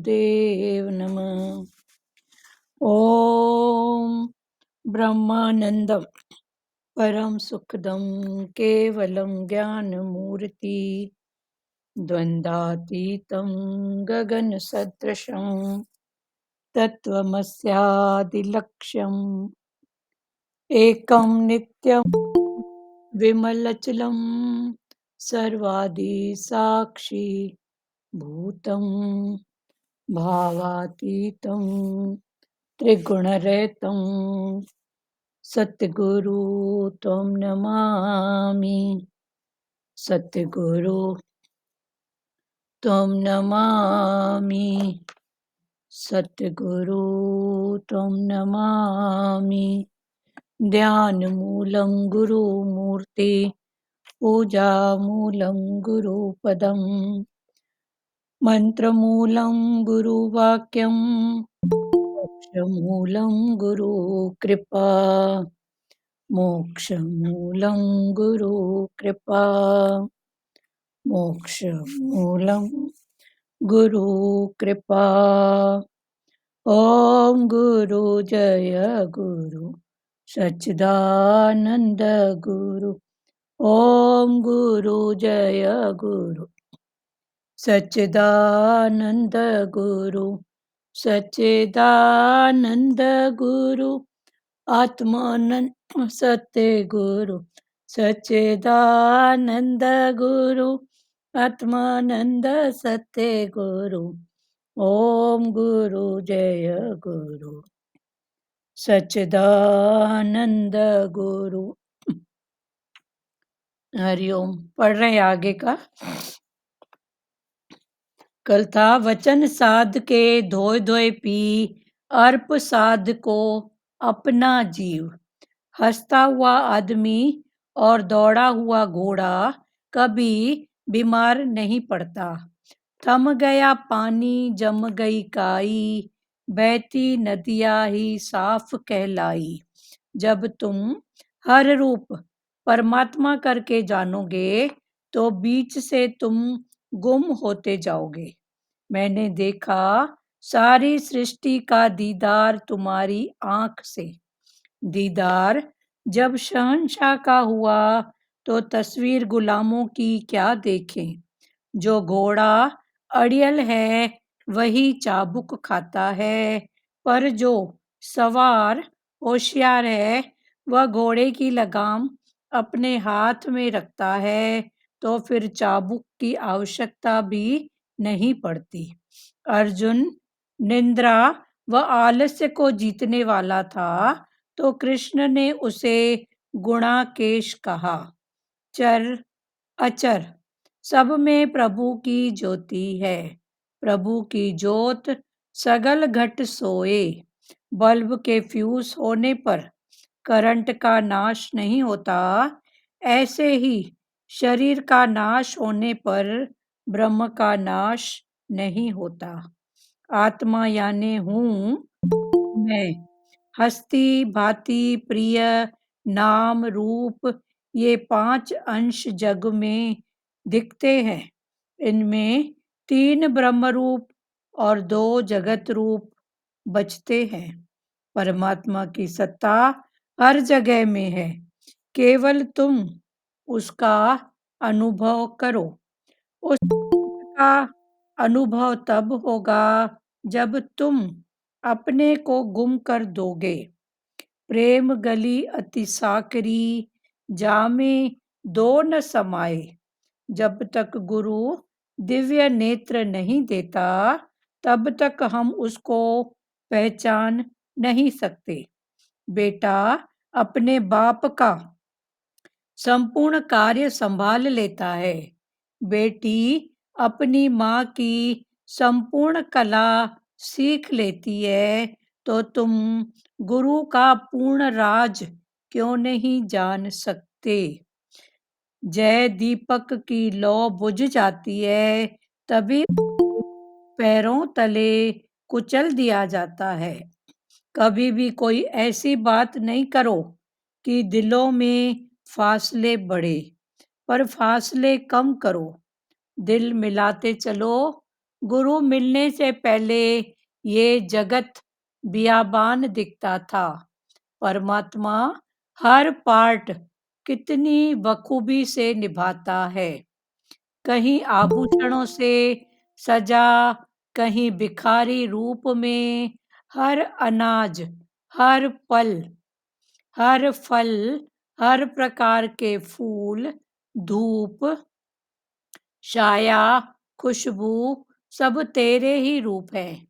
देव नमः। ओम ब्रह्मानंदम परम सुखदम केवलम ज्ञान मूर्ति द्वंद्वातीतं गगन सदृशं तत्वमस्यादिलक्ष्यम् एकं नित्यं विमलचलं सर्वादि साक्षी भूतं भावातीतं त्रिगुणरहितं सतगुरु त्वं नमामि। सतगुरु त्वं नमामि। सतगुरु त्वं नमामि। ध्यानमूलं गुरुमूर्ति पूजामूलं गुरुपदम् मन्त्रमूलं गुरुवाक्यं मोक्षमूलं गुरुकृपा। मोक्षमूलं गुरुकृपा। मोक्षमूलं गुरुकृपा। ॐ गुरु जय गुरु सच्चिदानंद गुरु। ॐ गुरु जय गुरु सच्चिदानंद गुरु। सच्चिदानंद गुरु आत्मानंद सत्य गुरु। सच्चिदानंद गुरु आत्मानंद सत्य गुरु। ओम गुरु जय गुरु सच्चिदानंद गुरु। हरिओम। पढ़ रहे हैं आगे का। कल था वचन साध के धोए धोए पी अर्प साध को अपना जीव। हंसता हुआ आदमी और दौड़ा हुआ घोड़ा कभी बीमार नहीं पड़ता। थम गया पानी जम गई काई बहती नदियां ही साफ कहलाई। जब तुम हर रूप परमात्मा करके जानोगे तो बीच से तुम गुम होते जाओगे। मैंने देखा सारी सृष्टि का दीदार तुम्हारी आंख से। दीदार जब शहंशाह का हुआ तो तस्वीर गुलामों की क्या देखें। जो घोड़ा अड़ियल है वही चाबुक खाता है, पर जो सवार होशियार है वह घोड़े की लगाम अपने हाथ में रखता है तो फिर चाबुक की आवश्यकता भी नहीं पड़ती। अर्जुन निंद्रा व आलस्य को जीतने वाला था तो कृष्ण ने उसे गुणाकेश कहा। चर अचर सब में प्रभु की ज्योति है। प्रभु की ज्योत सगल घट सोए। बल्ब के फ्यूज होने पर करंट का नाश नहीं होता, ऐसे ही शरीर का नाश होने पर ब्रह्म का नाश नहीं होता। आत्मा यानी हूँ मैं। हस्ती भांति प्रिय नाम रूप ये 5 अंश जग में दिखते हैं। इनमें 3 ब्रह्म रूप और 2 जगत रूप बचते हैं। परमात्मा की सत्ता हर जगह में है, केवल तुम उसका अनुभव करो। उसका अनुभव तब होगा जब तुम अपने को गुम कर दोगे। प्रेम गली अति साकरी जामे 2 न समाए। जब तक गुरु दिव्य नेत्र नहीं देता तब तक हम उसको पहचान नहीं सकते। बेटा अपने बाप का संपूर्ण कार्य संभाल लेता है। बेटी अपनी माँ की संपूर्ण कला सीख लेती है तो तुम गुरु का पूर्ण राज क्यों नहीं जान सकते। जय दीपक की लौ बुझ जाती है तभी पैरों तले कुचल दिया जाता है। कभी भी कोई ऐसी बात नहीं करो कि दिलों में फासले बढ़े, पर फासले कम करो। दिल मिलाते चलो गुरु मिलने से पहले ये जगत बियाबान दिखता था। परमात्मा हर पार्ट कितनी बखूबी से निभाता है। कहीं आभूषणों से सजा, कहीं भिखारी रूप में, हर अनाज, हर पल, हर फल, हर प्रकार के फूल, धूप, छाया, खुशबू, सब तेरे ही रूप है।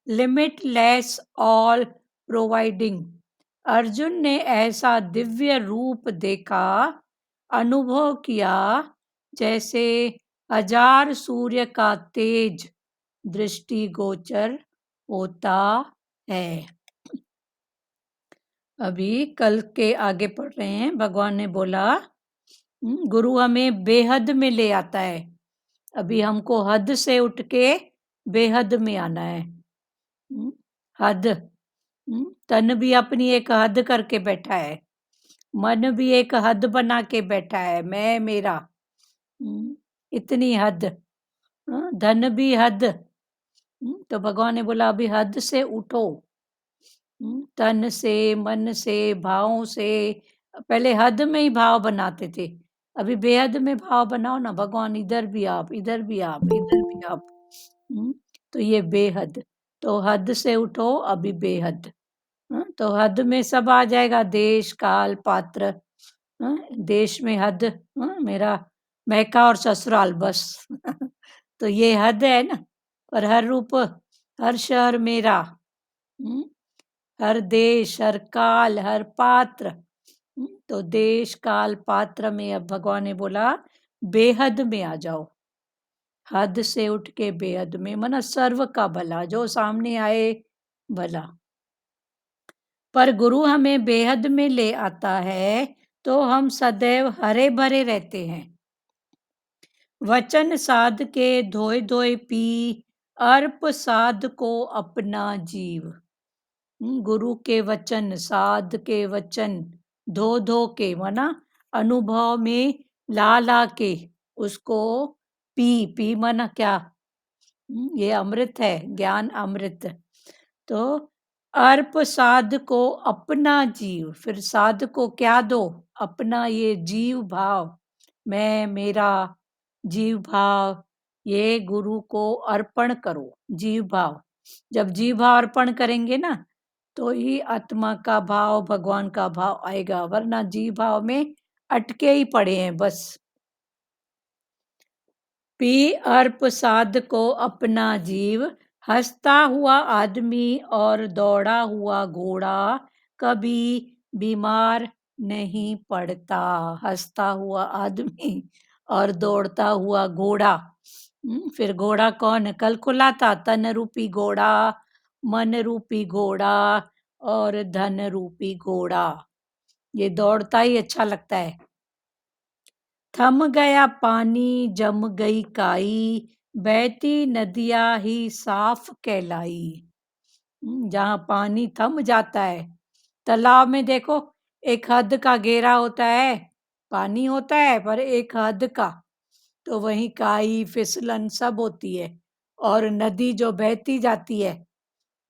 Limitless all providing. अर्जुन ने ऐसा दिव्य रूप देखा, अनुभव किया, जैसे हजार सूर्य का तेज दृष्टिगोचर होता है। अभी कल के आगे पढ़ रहे हैं। भगवान ने बोला, गुरु हमें बेहद में ले आता है। अभी हमको हद से उठ के बेहद में आना है। हद, तन भी अपनी एक हद करके बैठा है, मन भी एक हद बना के बैठा है, मैं मेरा, इतनी हद। धन भी हद। तो भगवान ने बोला अभी हद से उठो, तन से, मन से, भावों से। पहले हद में ही भाव बनाते थे, अभी बेहद में भाव बनाओ ना। भगवान इधर भी आप, इधर भी आप, इधर भी आप। तो ये बेहद। तो हद से उठो, अभी बेहद। तो हद में सब आ जाएगा, देश, काल, पात्र। देश में हद, मेरा मैका और ससुराल, बस। तो ये हद है ना। और हर रूप, हर शहर मेरा, हर देश, हर काल, हर पात्र। तो देश, काल, पात्र में अब भगवान ने बोला बेहद में आ जाओ। हद से उठ के बेहद में, मना सर्व का भला, जो सामने आए भला। पर गुरु हमें बेहद में ले आता है तो हम सदैव हरे भरे रहते हैं। वचन साध के धोए धोए पी, अर्प साध को अपना जीव। गुरु के वचन, साध के वचन, धो धो के, मना अनुभव में ला ला के उसको पी। पी मना क्या? ये अमृत है, ज्ञान अमृत। तो अर्प साध को अपना जीव, फिर साध को क्या दो? अपना ये जीव भाव, मैं मेरा जीव भाव, ये गुरु को अर्पण करो। जीव भाव, जब जीव भाव अर्पण करेंगे ना, तो ही आत्मा का भाव, भगवान का भाव आएगा, वरना जीव भाव में अटके ही पड़े हैं बस। पी अर्प साध को अपना जीव, हंसता हुआ आदमी और दौड़ा हुआ घोड़ा कभी बीमार नहीं पड़ता। हंसता हुआ आदमी और दौड़ता हुआ घोड़ा। फिर घोड़ा कौन है? कल खुला था, तन रूपी घोड़ा, मन रूपी घोड़ा और धन रूपी घोड़ा। ये दौड़ता ही अच्छा लगता है। थम गया पानी, जम गई काई, बहती नदियां ही साफ कहलाई। जहाँ पानी थम जाता है, तालाब में देखो एक हद का घेरा होता है, पानी होता है पर एक हद का, तो वहीं काई, फिसलन सब होती है। और नदी जो बहती जाती है,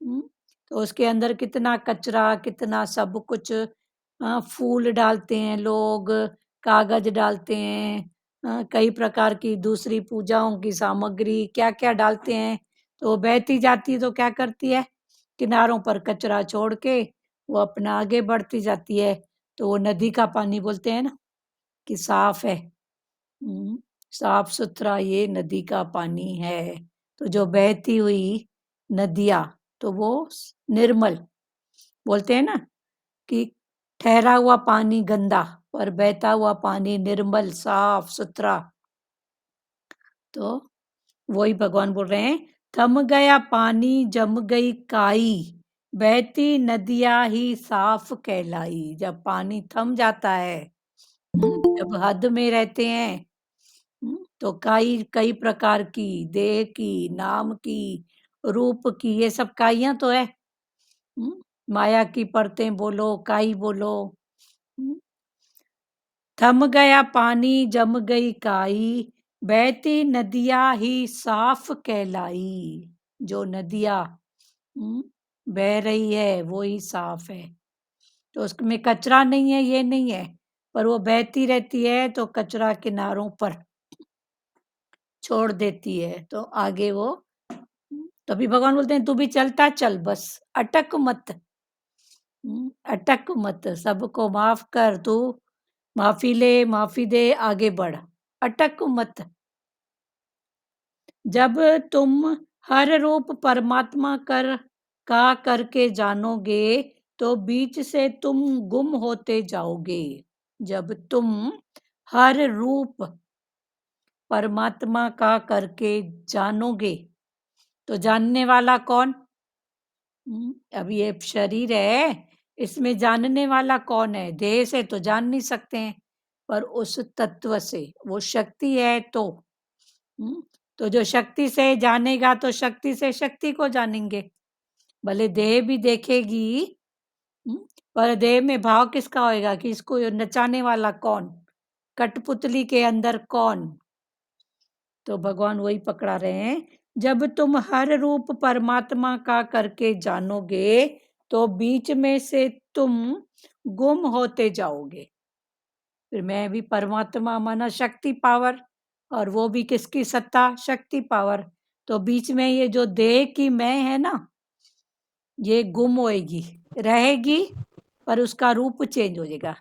तो उसके अंदर कितना कचरा, कितना सब कुछ। फूल डालते हैं लोग, कागज डालते हैं, कई प्रकार की दूसरी पूजाओं की सामग्री, क्या क्या डालते हैं। तो वो बहती जाती है तो क्या करती है? किनारों पर कचरा छोड़ के वो अपना आगे बढ़ती जाती है। तो वो नदी का पानी बोलते हैं ना, कि साफ है। साफ सुथरा ये नदी का पानी है। तो जो बहती हुई नदियाँ, तो वो निर्मल बोलते हैं ना, कि ठहरा हुआ पानी गंदा, और बहता हुआ पानी निर्मल, साफ सुथरा। तो वही भगवान बोल रहे हैं, थम गया पानी, जम गई काई, बहती नदियां ही साफ कहलाई। जब पानी थम जाता है, जब हद में रहते हैं, तो कई कई प्रकार की, देह की, नाम की, रूप की, ये सब काइयां तो है। माया की परतें बोलो, काई बोलो। थम गया पानी, जम गई काई, बहती नदियां ही साफ कहलाई। जो नदियां बह रही है वो ही साफ है। तो उसमें कचरा नहीं है, ये नहीं है, पर वो बहती रहती है तो कचरा किनारों पर छोड़ देती है, तो आगे वो तभी भगवान बोलते हैं तू भी चलता चल, बस अटक मत। अटक मत, सबको माफ कर, तू माफी ले, माफी दे, आगे बढ़, अटक मत। जब तुम हर रूप परमात्मा का करके जानोगे तो बीच से तुम गुम होते जाओगे। जब तुम हर रूप परमात्मा का करके जानोगे, तो जानने वाला कौन? अब ये शरीर है, इसमें जानने वाला कौन है? देह से तो जान नहीं सकते हैं, पर उस तत्व से, वो शक्ति है तो तो जो शक्ति से जानेगा तो शक्ति से शक्ति को जानेंगे। भले देह भी देखेगी, पर देह में भाव किसका होएगा कि इसको नचाने वाला कौन, कठपुतली के अंदर कौन? तो भगवान वही पकड़ा रहे हैं, जब तुम हर रूप परमात्मा का करके जानोगे तो बीच में से तुम गुम होते जाओगे। फिर मैं भी परमात्मा माना शक्ति पावर, और वो भी किसकी सत्ता? शक्ति पावर। तो बीच में ये जो देह की मैं है ना, ये गुम होएगी, रहेगी पर उसका रूप चेंज हो जाएगा,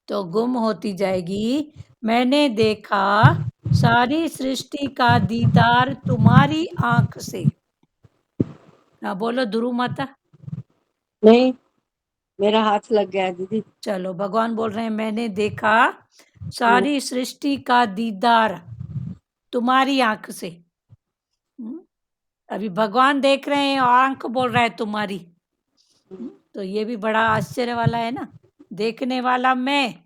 तो गुम होती जाएगी। मैंने देखा सारी सृष्टि का दीदार तुम्हारी आंख से। हाँ बोलो ध्रुव माता। नहीं, मेरा हाथ लग गया है दीदी। चलो, भगवान बोल रहे हैं मैंने देखा सारी सृष्टि का दीदार तुम्हारी आंख से। अभी भगवान देख रहे हैं और आंख बोल रहा है तुम्हारी। तो ये भी बड़ा आश्चर्य वाला है ना, देखने वाला मैं,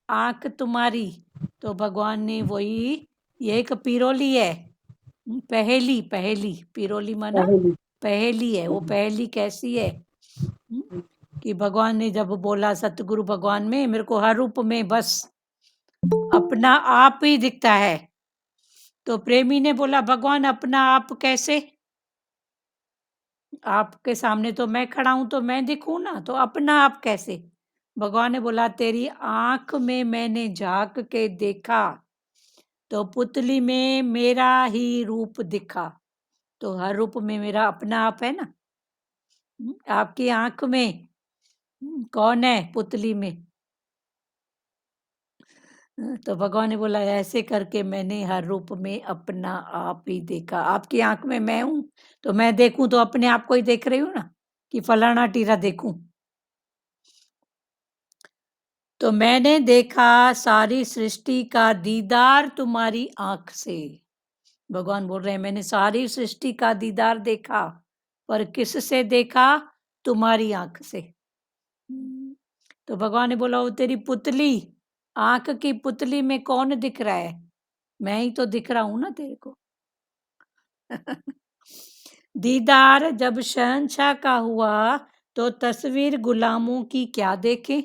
आंख तुम्हारी। तो भगवान ने वही, ये एक पिरोली है, पहेली, पहेली, पिरोली माना पहली। पहेली है। वो पहेली कैसी है? कि भगवान ने जब बोला, सतगुरु भगवान में मेरे को हर रूप में बस अपना आप ही दिखता है, तो प्रेमी ने बोला भगवान अपना आप कैसे? आपके सामने तो मैं खड़ा हूं तो मैं दिखूं ना, तो अपना आप कैसे? भगवान ने बोला तेरी आंख में मैंने झांक के देखा तो पुतली में मेरा ही रूप दिखा। तो हर रूप में मेरा अपना आप है ना। आपकी आंख में कौन है? पुतली में। तो भगवान ने बोला ऐसे करके मैंने हर रूप में अपना आप ही देखा। आपकी आंख में मैं हूं, तो मैं देखूं तो अपने आप को ही देख रही हूं ना, कि फलाना टीरा देखूं। तो मैंने देखा सारी सृष्टि का दीदार तुम्हारी आंख से। भगवान बोल रहे हैं मैंने सारी सृष्टि का दीदार देखा, पर किस से देखा? तुम्हारी आंख से। तो भगवान ने बोला वो तेरी पुतली, आंख की पुतली में कौन दिख रहा है? मैं ही तो दिख रहा हूं ना तेरे को। दीदार जब शहंशाह का हुआ तो तस्वीर गुलामों की क्या देखे।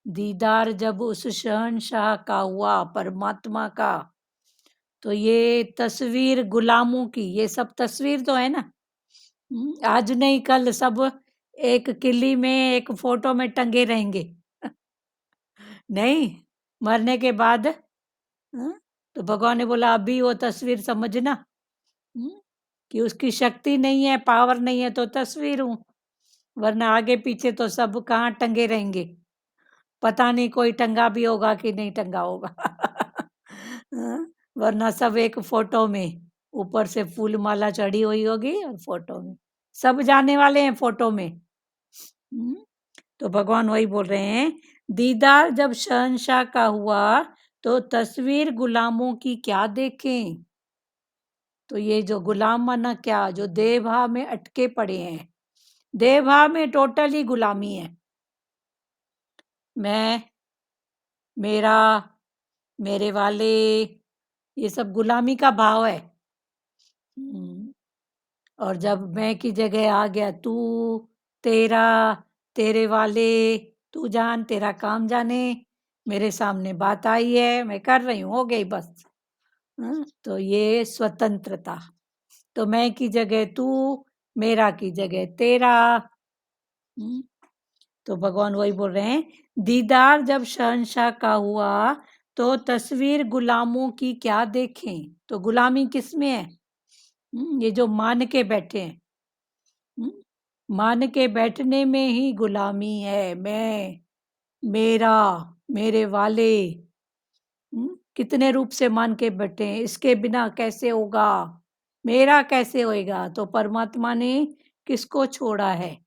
दीदार जब उस शहंशाह का हुआ, परमात्मा का, तो ये तस्वीर गुलामों की, ये सब तस्वीर तो है ना। आज नहीं कल सब एक किली में एक फोटो में टंगे रहेंगे। नहीं, मरने के बाद। तो भगवान ने बोला अभी वो तस्वीर समझना, कि उसकी शक्ति नहीं है, पावर नहीं है तो तस्वीर हूं, वरना आगे पीछे तो सब कहाँ टंगे रहेंगे। पता नहीं कोई टंगा भी होगा कि नहीं टंगा होगा। वरना सब एक फोटो में, ऊपर से फूल माला चढ़ी हुई होगी और फोटो में सब जाने वाले हैं फोटो में। तो भगवान वही बोल रहे हैं, दीदार जब शहंशाह का हुआ तो तस्वीर गुलामों की क्या देखें। तो ये जो गुलाम माना क्या, जो देह भाव में अटके पड़े हैं, देह भाव में टोटली गुलामी है। मैं, मेरा, मेरे वाले, ये सब गुलामी का भाव है। और जब मैं की जगह आ गया तू, तेरा, तेरे वाले, तू जान तेरा काम जाने, मेरे सामने बात आई है, मैं कर रही हूँ, हो गई बस। तो ये स्वतंत्रता। तो मैं की जगह तू, मेरा की जगह तेरा। हम्म, तो भगवान वही बोल रहे हैं, दीदार जब शहंशाह का हुआ तो तस्वीर गुलामों की क्या देखें। तो गुलामी किसमें है? ये जो मान के बैठे हैं, हम्म, मान के बैठने में ही गुलामी है। मैं, मेरा, मेरे वाले, कितने रूप से मान के बैठे हैं, इसके बिना कैसे होगा, मेरा कैसे होएगा। तो परमात्मा ने किसको छोड़ा है?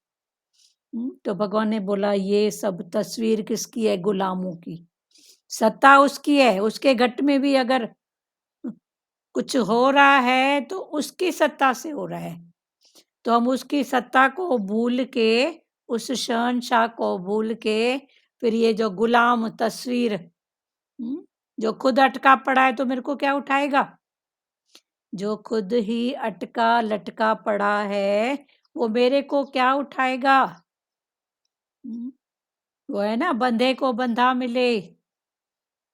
तो भगवान ने बोला ये सब तस्वीर किसकी है? गुलामों की। सत्ता उसकी है, उसके घट में भी अगर कुछ हो रहा है तो उसकी सत्ता से हो रहा है। तो हम उसकी सत्ता को भूल के, उस शहंशाह को भूल के, फिर ये जो गुलाम तस्वीर, जो खुद अटका पड़ा है तो मेरे को क्या उठाएगा? जो खुद ही अटका लटका पड़ा है वो मेरे को क्या उठाएगा? हम्म, वो है ना, बंधे को बंधा मिले,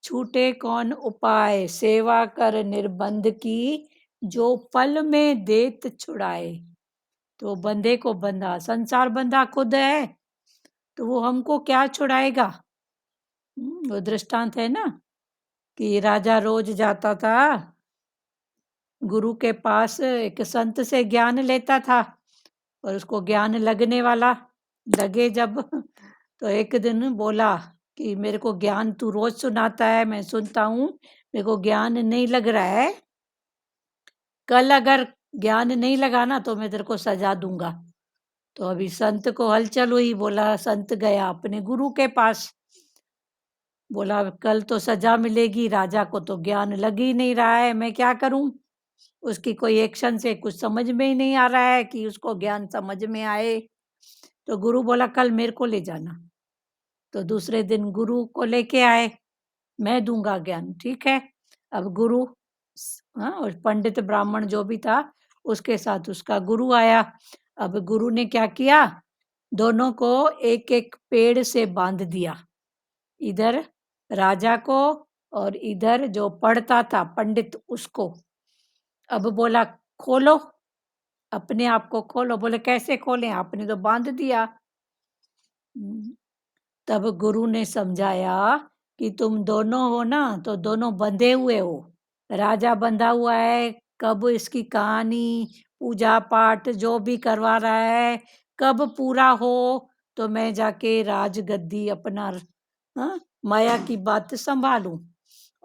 छूटे कौन उपाय, सेवा कर निर्बंध की, जो पल में देत छुड़ाए। तो बंधे को बंधा, संसार बंधा खुद है, तो वो हमको क्या छुड़ाएगा? वो दृष्टांत है ना कि राजा रोज जाता था गुरु के पास, एक संत से ज्ञान लेता था, और उसको ज्ञान लगने वाला लगे जब, तो एक दिन बोला कि मेरे को ज्ञान तू रोज सुनाता है, मैं सुनता हूँ, मेरे को ज्ञान नहीं लग रहा है, कल अगर ज्ञान नहीं लगा ना तो मैं तेरे को सजा दूंगा। तो अभी संत को हलचल हुई, बोला संत गया अपने गुरु के पास, बोला कल तो सजा मिलेगी, राजा को तो ज्ञान लग ही नहीं रहा है, मैं क्या करूं? उसकी कोई एक्शन से कुछ समझ में ही नहीं आ रहा है कि उसको ज्ञान समझ में आए। तो गुरु बोला कल मेरे को ले जाना। तो दूसरे दिन गुरु को लेके आए, मैं दूंगा ज्ञान, ठीक है। अब गुरु, हाँ, और पंडित ब्राह्मण जो भी था उसके साथ उसका गुरु आया। अब गुरु ने क्या किया, दोनों को एक एक पेड़ से बांध दिया, इधर राजा को और इधर जो पढ़ता था पंडित उसको। अब बोला खोलो, अपने आप को खोलो। बोले कैसे खोलें, आपने तो बांध दिया। तब गुरु ने समझाया कि तुम दोनों हो ना, तो दोनों बंधे हुए हो। राजा बंधा हुआ है, कब इसकी कहानी, पूजा पाठ जो भी करवा रहा है, कब पूरा हो तो मैं जाके राजगद्दी अपना, हाँ, माया की बात संभालूं।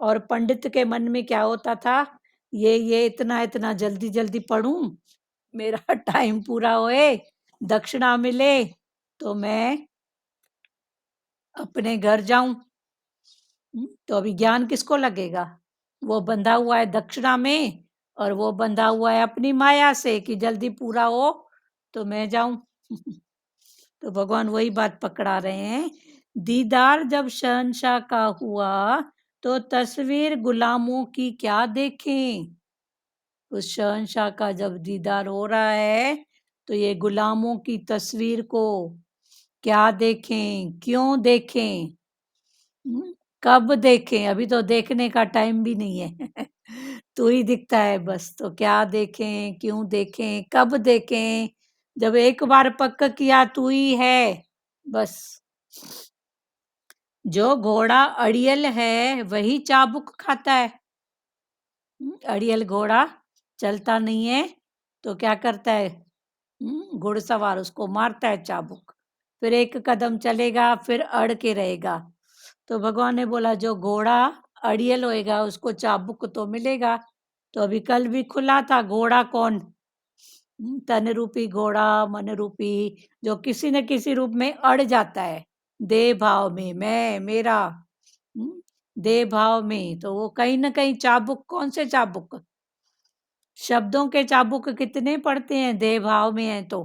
और पंडित के मन में क्या होता था, ये इतना इतना जल्दी जल्दी पढ़ूं, मेरा टाइम पूरा होए, दक्षिणा मिले, तो मैं अपने घर जाऊं। तो अभी ज्ञान किसको लगेगा? वो बंधा हुआ है दक्षिणा में, और वो बंधा हुआ है अपनी माया से कि जल्दी पूरा हो तो मैं जाऊं। तो भगवान वही बात पकड़ा रहे हैं, दीदार जब शहंशाह का हुआ तो तस्वीर गुलामों की क्या देखें। उस शहंशाह का जब दीदार हो रहा है तो ये गुलामों की तस्वीर को क्या देखें, क्यों देखें, कब देखें? अभी तो देखने का टाइम भी नहीं है। तू ही दिखता है बस, तो क्या देखें, क्यों देखें, कब देखें? जब एक बार पक्का किया तू ही है बस। जो घोड़ा अड़ियल है वही चाबुक खाता है। अड़ियल घोड़ा चलता नहीं है तो क्या करता है, घुड़सवार उसको मारता है चाबुक, फिर एक कदम चलेगा फिर अड़ के रहेगा। तो भगवान ने बोला जो घोड़ा अड़ियल होएगा उसको चाबुक तो मिलेगा। तो अभी कल भी खुला था, घोड़ा कौन? तन रूपी घोड़ा, मन रूपी, जो किसी न किसी रूप में अड़ जाता है, देह भाव में, मैं, मेरा, देह भाव में। तो वो कहीं ना कहीं चाबुक, कौन से चाबुक? शब्दों के चाबुक कितने पड़ते हैं देह भाव में है तो।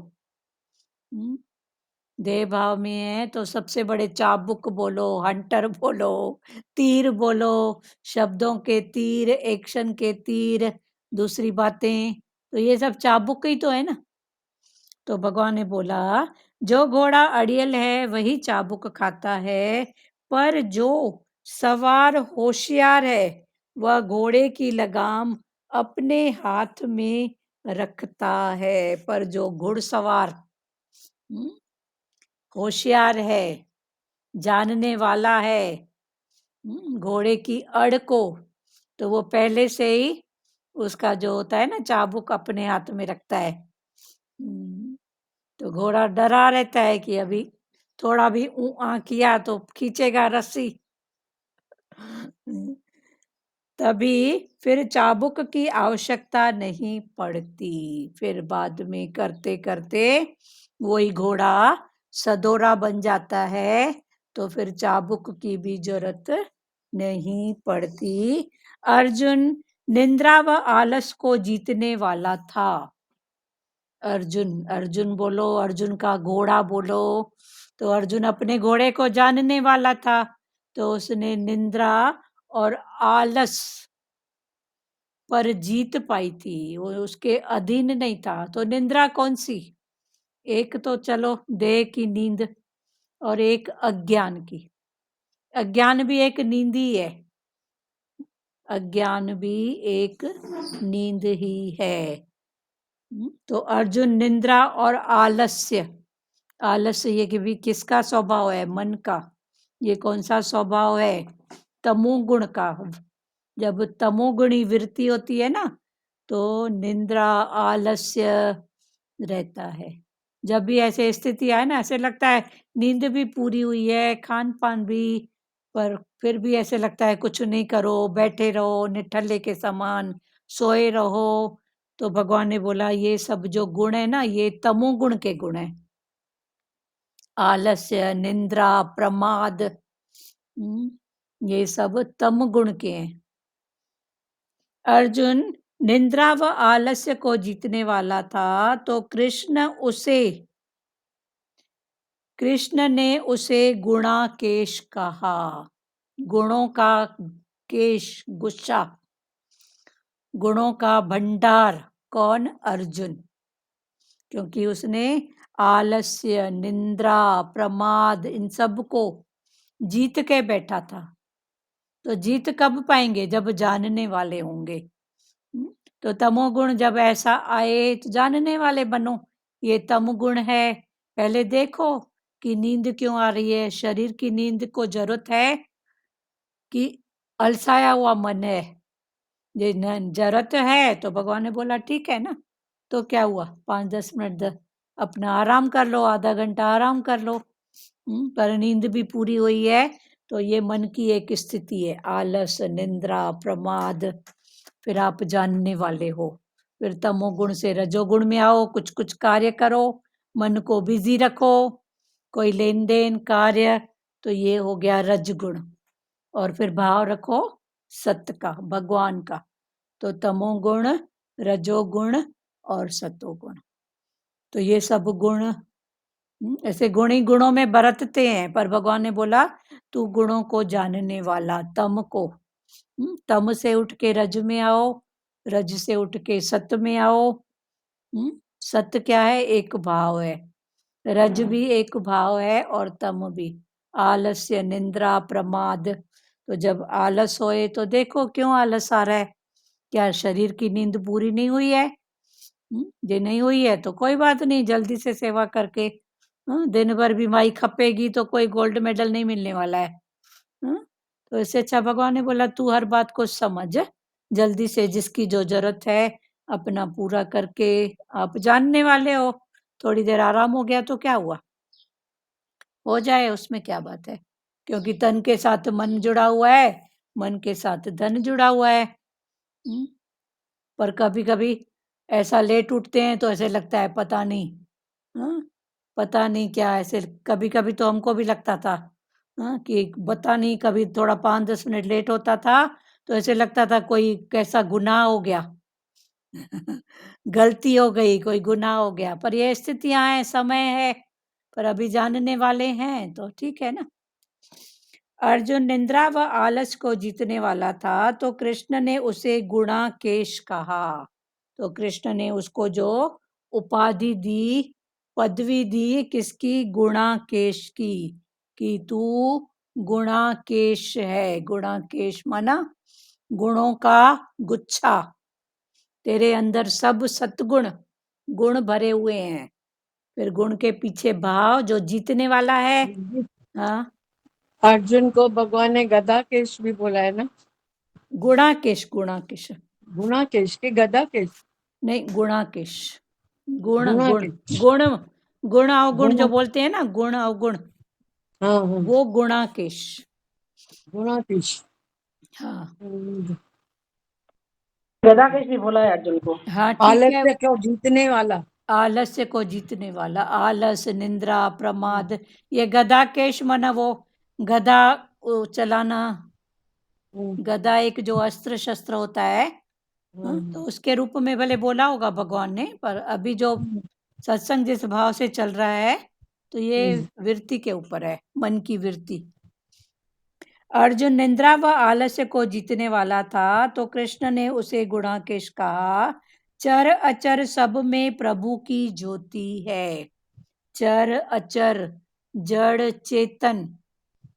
हम्म, देह भाव में है तो सबसे बड़े चाबुक बोलो, हंटर बोलो, तीर बोलो, शब्दों के तीर, एक्शन के तीर, दूसरी बातें, तो ये सब चाबुक ही तो है ना। तो भगवान ने बोला जो घोड़ा अड़ियल है वही चाबुक खाता है, पर जो सवार होशियार है, वह घोड़े की लगाम अपने हाथ में रखता है, पर जो घुड़सवार होशियार है, जानने वाला है घोड़े की अड़ को, तो वो पहले से ही उसका जो होता है ना चाबुक अपने हाथ में रखता है। तो घोड़ा डरा रहता है कि अभी थोड़ा भी ऊ आ किया तो खींचेगा रस्सी। तभी फिर चाबुक की आवश्यकता नहीं पड़ती। फिर बाद में करते करते वही घोड़ा सदोरा बन जाता है, तो फिर चाबुक की भी जरूरत नहीं पड़ती। अर्जुन निंद्रा व आलस को जीतने वाला था। अर्जुन अर्जुन बोलो, अर्जुन का घोड़ा बोलो, तो अर्जुन अपने घोड़े को जानने वाला था, तो उसने निंद्रा और आलस पर जीत पाई थी, वो उसके अधीन नहीं था। तो निंद्रा कौन सी? एक तो चलो देह की नींद, और एक अज्ञान की। अज्ञान भी एक नींद ही है, अज्ञान भी एक नींद ही है। तो अर्जुन निंद्रा और आलस्य, आलस्य ये कि भी किसका स्वभाव है? मन का। ये कौन सा स्वभाव है? तमोगुण का। जब तमोगुणी वृत्ति होती है ना, तो निंद्रा आलस्य रहता है। जब भी ऐसे स्थिति आए ना, ऐसे लगता है नींद भी पूरी हुई है, खान पान भी, पर फिर भी ऐसे लगता है कुछ नहीं करो, बैठे रहो निठल्ले के समान, सोए रहो। तो भगवान ने बोला ये सब जो गुण है ना, ये तमोगुण के गुण है। आलस्य, निंद्रा, प्रमाद, ये सब तम गुण के हैं। अर्जुन निंद्रा व आलस्य को जीतने वाला था, तो कृष्ण ने उसे गुणाकेश कहा। गुणों का केश, गुस्सा, गुणों का भंडार। कौन? अर्जुन। क्योंकि उसने आलस्य, निंद्रा, प्रमाद इन सब को जीत के बैठा था। तो जीत कब पाएंगे? जब जानने वाले होंगे। तो तमोगुण जब ऐसा आए तो जानने वाले बनो, ये तमगुण है। पहले देखो कि नींद क्यों आ रही है। शरीर की नींद को जरूरत है कि अलसाया हुआ मन है। ये जरूरत है तो भगवान ने बोला ठीक है ना, तो क्या हुआ, 5-10 मिनट अपना आराम कर लो, आधा घंटा आराम कर लो। पर नींद भी पूरी हुई है, तो ये मन की एक स्थिति है, आलस, निंद्रा, प्रमाद। फिर आप जानने वाले हो। फिर तमोगुण से रजोगुण में आओ, कुछ कुछ कार्य करो, मन को बिजी रखो, कोई लेन देन कार्य, तो ये हो गया रजगुण। और फिर भाव रखो सत्य का, भगवान का, तो तमोगुण, रजोगुण और सतोगुण। तो ये सब गुण ऐसे गुण ही गुणों में बरतते हैं, पर भगवान ने बोला तू गुणों को जानने वाला, तम को, तम से उठ के रज में आओ, रज से उठ के सत्य में आओ। सत्य क्या है? एक भाव है। रज भी एक भाव है और तम भी। आलस्य, निंद्रा, प्रमाद। तो जब आलस होए तो देखो क्यों आलस आ रहा है, क्या शरीर की नींद पूरी नहीं हुई है? जे नहीं हुई है तो कोई बात नहीं, जल्दी से सेवा करके दिन भर भी माई खपेगी तो कोई गोल्ड मेडल नहीं मिलने वाला है। तो इससे अच्छा भगवान ने बोला तू हर बात को समझ, जल्दी से जिसकी जो जरूरत है अपना पूरा करके, आप जानने वाले हो, थोड़ी देर आराम हो गया तो क्या हुआ, हो जाए, उसमें क्या बात है। क्योंकि तन के साथ मन जुड़ा हुआ है, मन के साथ धन जुड़ा हुआ है। पर कभी कभी ऐसा लेट उठते हैं तो ऐसे लगता है पता नहीं, पता नहीं क्या, ऐसे कभी कभी तो हमको भी लगता था कि पता नहीं, कभी थोड़ा 5-10 मिनट लेट होता था तो ऐसे लगता था कोई कैसा गुनाह हो गया। गलती हो गई, कोई गुनाह हो गया। पर ये स्थितियां हैं, समय है, पर अभी जानने वाले हैं तो ठीक है ना। अर्जुन निंद्रा व आलस को जीतने वाला था, तो कृष्ण ने उसे गुणाकेश कहा। तो कृष्ण ने उसको जो उपाधि दी, पदवी दी, किसकी? गुणाकेश की, कि तू गुणाकेश है। गुणाकेश माना गुणों का गुच्छा। तेरे अंदर सब सतगुण गुण भरे हुए हैं। फिर गुण के पीछे भाव जो जीतने वाला है। हाँ, अर्जुन को भगवान ने गदाकेश भी बोला है ना? गुणाकेश। गुणाकेश गुणाकेश के गदाकेश? नहीं, गुणाकेश। गुण गुण गुणाकेश। गुण गुण अवगुण जो गुणा, बोलते हैं ना, गुण अवगुण, हाँ हाँ, वो गुणाकेश। गुणाकेश। हाँ गदाकेश भी बोला है अर्जुन को। हाँ, ठीक है। आलस्य क्यों जीतने वाला? आलस्य को जीतने वाला। आलस, निंद्रा, प्रमाद, ये गदाकेश माना वो गदा चलाना। गदा एक जो अस्त्र शस्त्र होता है, तो उसके रूप में भले बोला होगा भगवान ने, पर अभी जो सत्संग जिस भाव से चल रहा है, तो ये वृत्ति के ऊपर है, मन की वृत्ति। अर्जुन निंद्रा व आलस्य को जीतने वाला था, तो कृष्ण ने उसे गुणाकेश कहा। चर अचर सब में प्रभु की ज्योति है। चर अचर, जड़ चेतन,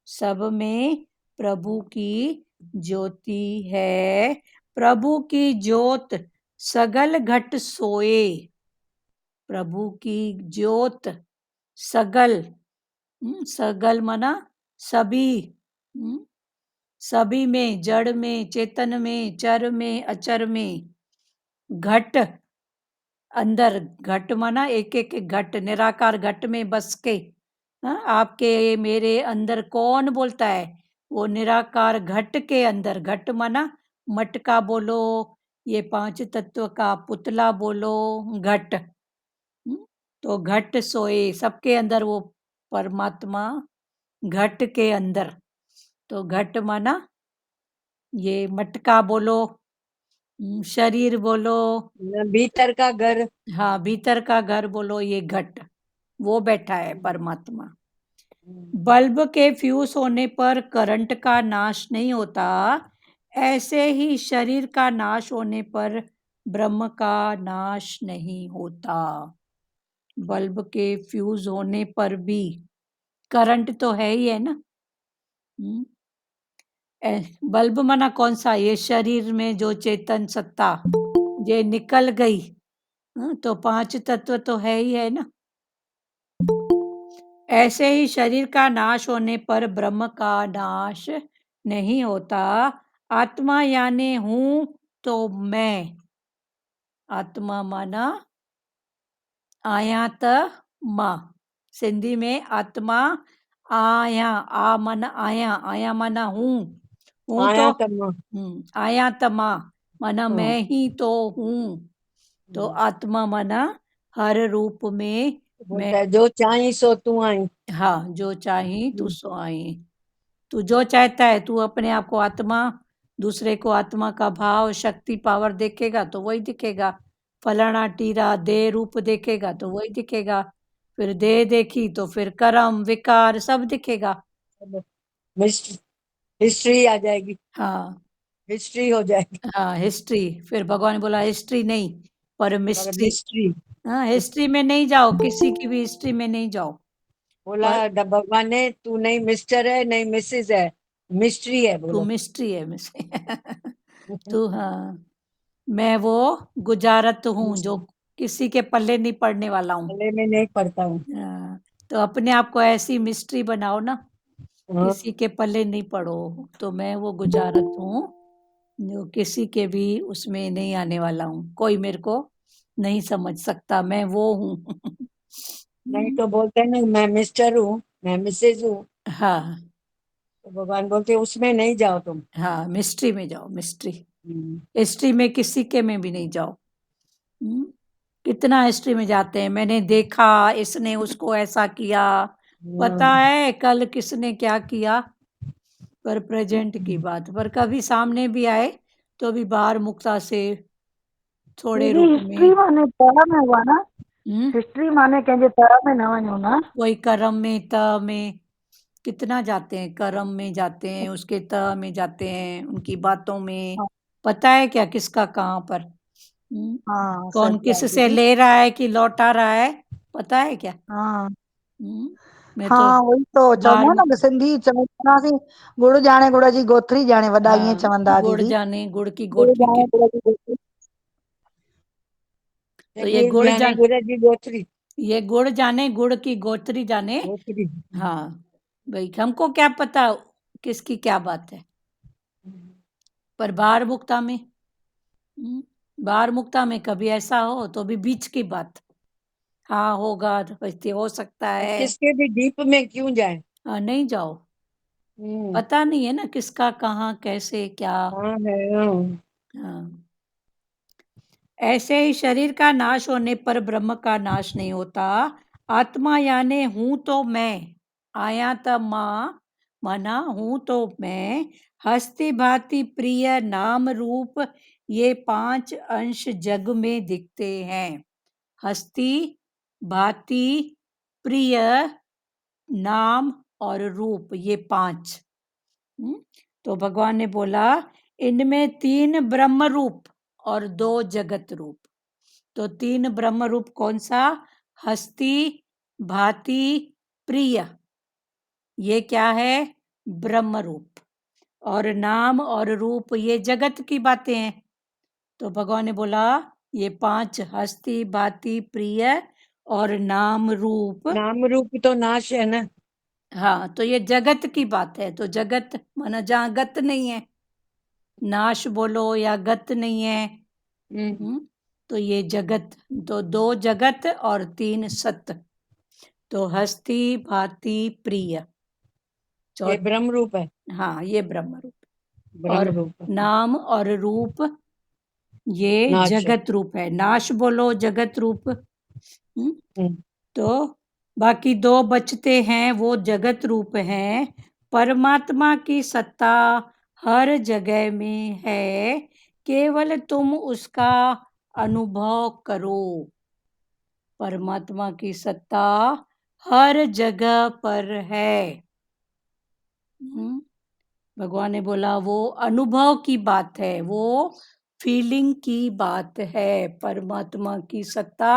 सब में प्रभु की ज्योति है। प्रभु की ज्योत सगल घट सोए। प्रभु की ज्योत सगल, सगल मना सभी, सभी में, जड़ में, चेतन में, चर में, अचर में। घट अंदर, घट माना एक एक घट, निराकार घट में बस के। आपके मेरे अंदर कौन बोलता है? वो निराकार घट के अंदर। घट माना मटका बोलो, ये 5 तत्व का पुतला बोलो, घट। तो घट सोए, सबके अंदर वो परमात्मा घट के अंदर। तो घट माना ये मटका बोलो, शरीर बोलो, भीतर का घर। हाँ भीतर का घर बोलो, ये घट, वो बैठा है परमात्मा। बल्ब के फ्यूज होने पर करंट का नाश नहीं होता, ऐसे ही शरीर का नाश होने पर ब्रह्म का नाश नहीं होता। बल्ब के फ्यूज होने पर भी करंट तो है ही है ना। बल्ब मना कौन सा? ये शरीर में जो चेतन सत्ता ये निकल गई, तो 5 तत्व तो है ही है ना। ऐसे ही शरीर का नाश होने पर ब्रह्म का नाश नहीं होता। आत्मा यानी हूं तो मैं। आत्मा माना आयात माँ। सिंधी में आत्मा आया, आ माना आया, आया माना हूँ, हूँ तो आया तमा। आया तमा माना मैं ही तो हूँ। तो आत्मा माना हर रूप में मैं। बोलता है जो चाही सो तू आई। हाँ, जो चाही तू सो आई। तू जो चाहता है, तू अपने आप को आत्मा, दूसरे को आत्मा का भाव, शक्ति, पावर देखेगा तो वही दिखेगा। फलाना टीरा देह रूप देखेगा तो वही दिखेगा। फिर देह देखी तो फिर कर्म विकार सब दिखेगा। हिस्ट्री आ जाएगी। हाँ हिस्ट्री हो जाएगी। हाँ, हिस्ट्री। फिर भगवान ने बोला हिस्ट्री नहीं, पर मिस्ट्री। मिस्ट्री। हाँ, हिस्ट्री में नहीं जाओ, किसी की भी हिस्ट्री में नहीं जाओ। बोला भगवान ने तू नहीं मिस्टर है नहीं मिसेस है, मिस्ट्री है तू बोलो। मिस्ट्री है मिस्ट्री। तू, हाँ, मैं वो गुजारत हूँ जो किसी के पल्ले नहीं पड़ने वाला हूँ। पहले मैं नहीं पढ़ता हूँ। हाँ, तो अपने आप को ऐसी मिस्ट्री बनाओ ना, हाँ, किसी के पल्ले नहीं पड़ो। तो मैं वो गुजारत हूँ जो किसी के भी उसमें नहीं आने वाला हूँ। कोई मेरे को नहीं समझ सकता, मैं वो हूँ। नहीं तो बोलते हैं ना मैं मिस्टर हूँ मैं मिसेज हूँ। हाँ तो भगवान बोलते उसमें नहीं जाओ तुम। हाँ, मिस्ट्री में जाओ, मिस्ट्री। हिस्ट्री में किसी के में भी नहीं जाओ। कितना हिस्ट्री में जाते हैं, मैंने देखा इसने उसको ऐसा किया, पता है कल किसने क्या किया, पर प्रेजेंट की बात। पर कभी सामने भी आए तो भी बाहर मुक्ता से थोड़े दीदी रूप हिस्ट्री में। माने तरा में हुआ ना? हम्म हिस्ट्री माने कहेंगे तरा में ना वञो ना। कोई कर्म में त में कितना जाते हैं, कर्म में जाते हैं, उसके त में जाते हैं, उनकी बातों में। पता है क्या किसका कहाँ पर? हाँ कौन सही किस है से दीदी। ले रहा है कि लौटा रहा है, पता है क्या? हाँ हम्म, मैं तो हाँ वही तो चवंदा ॿार न सिंधी चवंदासीं गुड़ जाने गुड़ जी गोथरी जाने वॾा ईअं हाँ चवंदा गुड़ दीदी जाने गुड़ की गुड़ गोथरी जाने के गुड़ जी गोथरी तो ये गुड़ गुड़ जाने गुड़ की गोथरी ये गुड़ जाने गुड़ की गोथरी जाने। गोथरी। हाँ भाई हमको क्या पता किसकी क्या बात है, पर बाहर मुक्ता में बाहर मुक्ता में कभी ऐसा हो तो भी बीच की बात, हाँ होगा तो वैसे हो सकता अब है। किसके भी डीप में क्यों जाए। हाँ नहीं जाओ, हम्म, पता नहीं है ना किसका कहाँ कैसे क्या। हाँ है हाँ। हाँ ऐसे ही शरीर का नाश होने पर ब्रह्म का नाश नहीं होता। आत्मा यानी हूं तो मैं, आया त मां माना हूं तो मैं, हस्ती भांति प्रिय नाम रूप, ये 5 अंश जग में दिखते हैं। हस्ती भांति प्रिय नाम और रूप, ये 5। तो भगवान ने बोला इनमें 3 ब्रह्म रूप और 2 जगत रूप। तो 3 ब्रह्म रूप कौन सा? हस्ती भांति प्रिय, ये क्या है? ब्रह्म रूप। और नाम और रूप ये जगत की बातें हैं। तो भगवान ने बोला ये 5 हस्ती भांति प्रिय और नाम रूप, नाम रूप तो नाश है ना। हाँ तो ये जगत की बात है। तो जगत माना जहाँ गत नहीं है, नाश बोलो या गत नहीं है। तो ये जगत, तो 2 जगत और 3 सत। तो हस्ती भांति प्रिय ये ब्रह्म रूप है। हाँ ये ब्रह्म रूप। ब्रह्म और रूप है। नाम और रूप ये नाश है। जगत रूप है। नाश बोलो जगत रूप। हम्म, तो बाकी 2 बचते हैं वो जगत रूप हैं। परमात्मा की सत्ता हर जगह में है, केवल तुम उसका अनुभव करो। परमात्मा की सत्ता हर जगह पर है। भगवान ने बोला वो अनुभव की बात है, वो फीलिंग की बात है। परमात्मा की सत्ता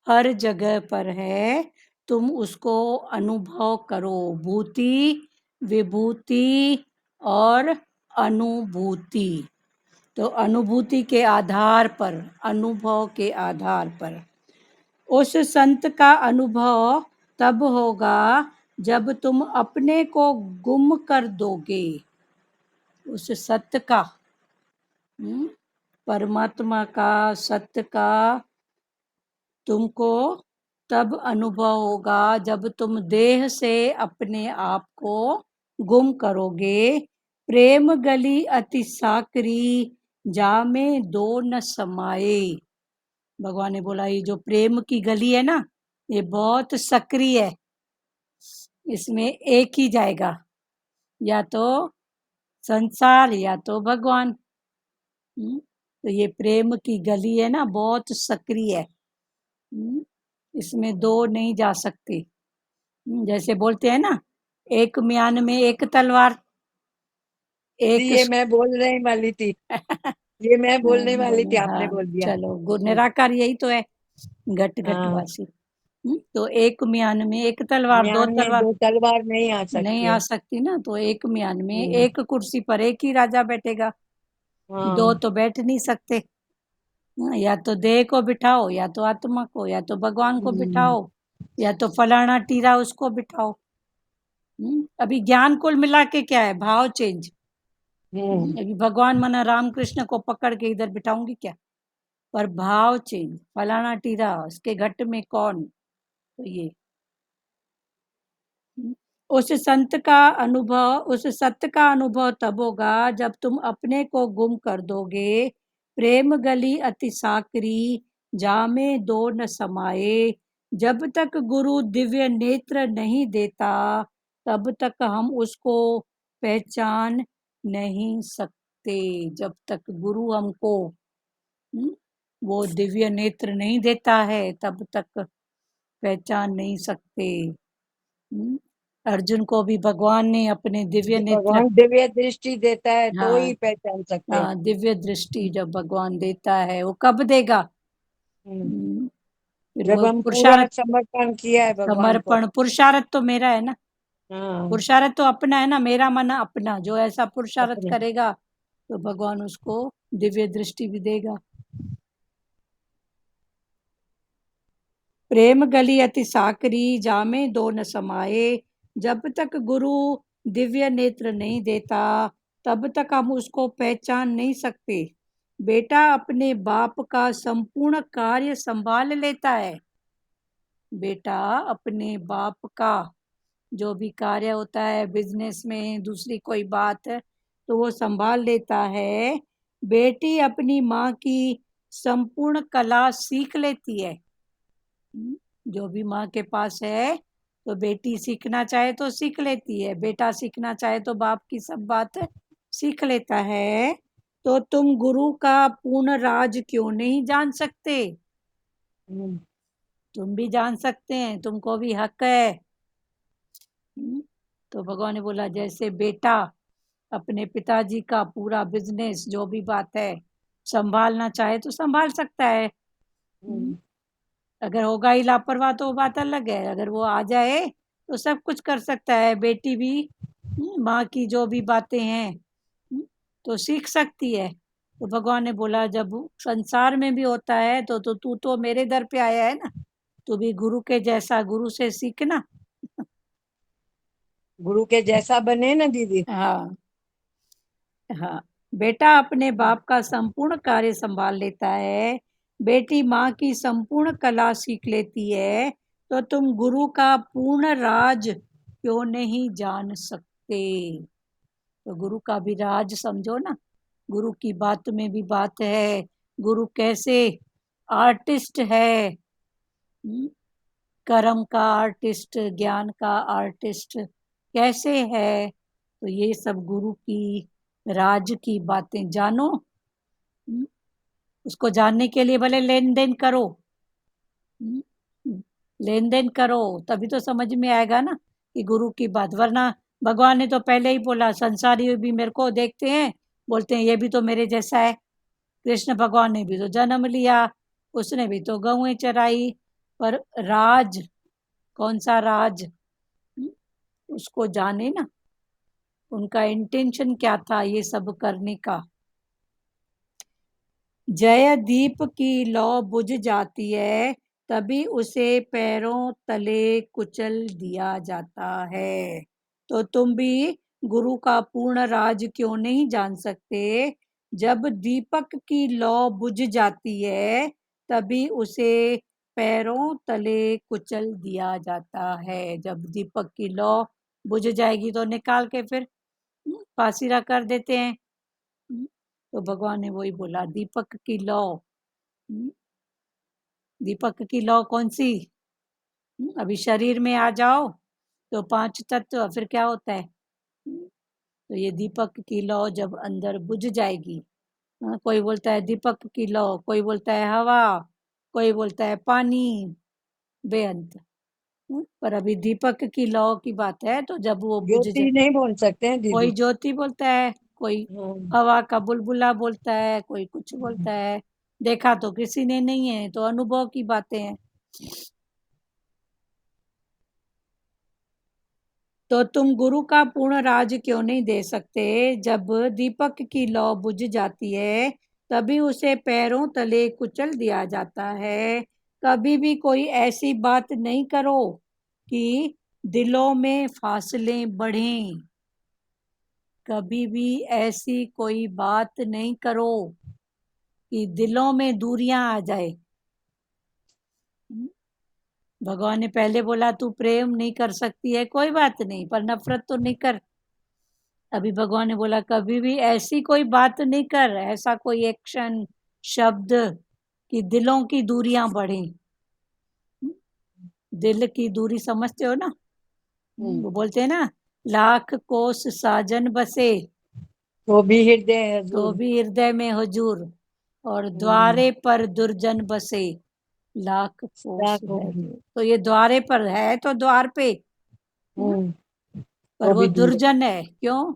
हर जगह पर है, तुम उसको अनुभव करो। भूति विभूति और अनुभूति। तो अनुभूति के आधार पर, अनुभव के आधार पर उस संत का अनुभव तब होगा जब तुम अपने को गुम कर दोगे। उस सत्य का, परमात्मा का सत्य का तुमको तब अनुभव होगा जब तुम देह से अपने आप को गुम करोगे। प्रेम गली अति साकरी, जामे 2 न समाये। भगवान ने बोला ये जो प्रेम की गली है ना, ये बहुत सक्रिय है, इसमें एक ही जाएगा, या तो संसार या तो भगवान। तो ये प्रेम की गली है ना, बहुत सक्रिय है। इसमें 2 नहीं जा सकती। जैसे बोलते हैं ना, एक म्यान में एक तलवार, एक ये मैं बोल रही वाली थी। ये मैं बोलने वाली थी, आपने हाँ बोल दिया। चलो निराकार यही तो है, घट हाँ, घटवासी। तो एक म्यान में एक तलवार, 2 म्यान में तलवार 2 तलवार नहीं आ नहीं सकती आ है। सकती ना। तो एक म्यान में हम्म, एक कुर्सी पर एक ही राजा बैठेगा, 2 हाँ। तो बैठ नहीं सकते। या तो देह को बिठाओ, या तो आत्मा को, या तो भगवान को हम्म, बिठाओ, या तो फलाना टीरा उसको बिठाओ। अभी ज्ञान कुल मिला के क्या है? भाव चेंज। हम्म, अभी भगवान मना राम कृष्ण को पकड़ के इधर बिठाऊंगी क्या? पर भाव चेंज, फलाना टीरा उसके घट में कौन। तो ये उस संत का अनुभव, उस सत्य का अनुभव तब होगा जब तुम अपने को गुम कर दोगे। प्रेम गली अति साकरी, जामे 2 न समाये। जब तक गुरु दिव्य नेत्र नहीं देता, तब तक हम उसको पहचान नहीं सकते। जब तक गुरु हमको वो दिव्य नेत्र नहीं देता है, तब तक पहचान नहीं सकते। अर्जुन को भी भगवान ने अपने दिव्य जब नेत्र, भगवान दिव्य दृष्टि देता है तो हाँ ही पहचान सकते हैं। दिव्य दृष्टि जब भगवान देता है, वो कब देगा? हम्म, हम्म, फिर जब वो हम पूरा पुरुषार्थ समर्पण किया है भगवान को। समर्पण पुरुषार्थ तो मेरा है ना, हाँ, पुरुषार्थ तो अपना है ना, मेरा मन अपना। जो ऐसा पुरुषार्थ अपने करेगा तो भगवान उसको दिव्य दृष्टि भी देगा। प्रेम गली अति साकरी, जामे दो न समाये। जब तक गुरु दिव्य नेत्र नहीं देता तब तक हम उसको पहचान नहीं सकते। बेटा अपने बाप का संपूर्ण कार्य संभाल लेता है। बेटा अपने बाप का जो भी कार्य होता है, बिजनेस में दूसरी कोई बात है, तो वो संभाल लेता है। बेटी अपनी माँ की संपूर्ण कला सीख लेती है। जो भी माँ के पास है तो बेटी सीखना चाहे तो सीख लेती है, बेटा सीखना चाहे तो बाप की सब बात सीख लेता है। तो तुम गुरु का पूर्ण राज क्यों नहीं जान सकते? हम्म, तुम भी जान सकते हैं, तुमको भी हक है। तो भगवान ने बोला जैसे बेटा अपने पिताजी का पूरा बिजनेस जो भी बात है संभालना चाहे तो संभाल सकता है। हम्म, अगर होगा ही लापरवाह तो वो बात अलग है, अगर वो आ जाए तो सब कुछ कर सकता है। बेटी भी माँ की जो भी बातें हैं तो सीख सकती है। तो भगवान ने बोला जब संसार में भी होता है तो तू तो मेरे दर पे आया है ना, तू भी गुरु के जैसा गुरु से सीखना। गुरु के जैसा बने ना दीदी। हाँ हाँ, बेटा अपने बाप का संपूर्ण कार्य संभाल लेता है, बेटी माँ की संपूर्ण कला सीख लेती है। तो तुम गुरु का पूर्ण राज क्यों नहीं जान सकते? तो गुरु का भी राज समझो ना, गुरु की बात में भी बात है। गुरु कैसे आर्टिस्ट है, कर्म का आर्टिस्ट, ज्ञान का आर्टिस्ट कैसे है। तो ये सब गुरु की राज की बातें जानो। उसको जानने के लिए भले लेन देन करो, लेन देन करो तभी तो समझ में आएगा ना कि गुरु की बात। वरना भगवान ने तो पहले ही बोला, संसारी भी मेरे को देखते हैं, बोलते हैं ये भी तो मेरे जैसा है। कृष्ण भगवान ने भी तो जन्म लिया, उसने भी तो गौएं चराई, पर राज कौन सा राज उसको जाने ना, उनका इंटेंशन क्या था ये सब करने का। जय दीप की लौ बुझ जाती है तभी उसे पैरों तले कुचल दिया जाता है। तो तुम भी गुरु का पूर्ण राज क्यों नहीं जान सकते? जब दीपक की लौ बुझ जाती है तभी उसे पैरों तले कुचल दिया जाता है। जब दीपक की लौ बुझ जाएगी तो निकाल के फिर पासीरा कर देते हैं। तो भगवान ने वही बोला, दीपक की लौ। दीपक की लौ कौन सी? अभी शरीर में आ जाओ तो 5 तत्व, फिर क्या होता है? तो ये दीपक की लौ जब अंदर बुझ जाएगी, कोई बोलता है दीपक की लौ, कोई बोलता है हवा, कोई बोलता है पानी, बेअंत। पर अभी दीपक की लौ की बात है, तो जब वो बुझ जाए, ज्योति नहीं बोल सकते हैं कोई दीदी। ज्योति बोलता है, कोई हाँ, हवा का बुलबुला बोलता है, कोई कुछ बोलता है। देखा तो किसी ने नहीं है, तो अनुभव की बातें हैं। तो तुम गुरु का पूर्ण राज क्यों नहीं दे सकते? जब दीपक की लौ बुझ जाती है तभी उसे पैरों तले कुचल दिया जाता है। कभी भी कोई ऐसी बात नहीं करो कि दिलों में फासले बढ़ें। कभी भी ऐसी कोई बात नहीं करो कि दिलों में दूरियां आ जाए। भगवान ने पहले बोला तू प्रेम नहीं कर सकती है, कोई बात नहीं, पर नफरत तो नहीं कर। अभी भगवान ने बोला कभी भी ऐसी कोई बात नहीं कर, ऐसा कोई एक्शन शब्द कि दिलों की दूरियां बढ़े। दिल की दूरी समझते हो ना? वो बोलते हैं ना, लाख कोस साजन बसे तो भी हृदय है तो हजूर। भी हृदय में हुजूर, और हम्म, द्वारे पर दुर्जन बसे लाख कोस लाखों है भी। दूर। तो ये द्वारे पर है तो द्वार पे, हम्म, पर तो वो भी दूर है। दुर्जन है क्यों?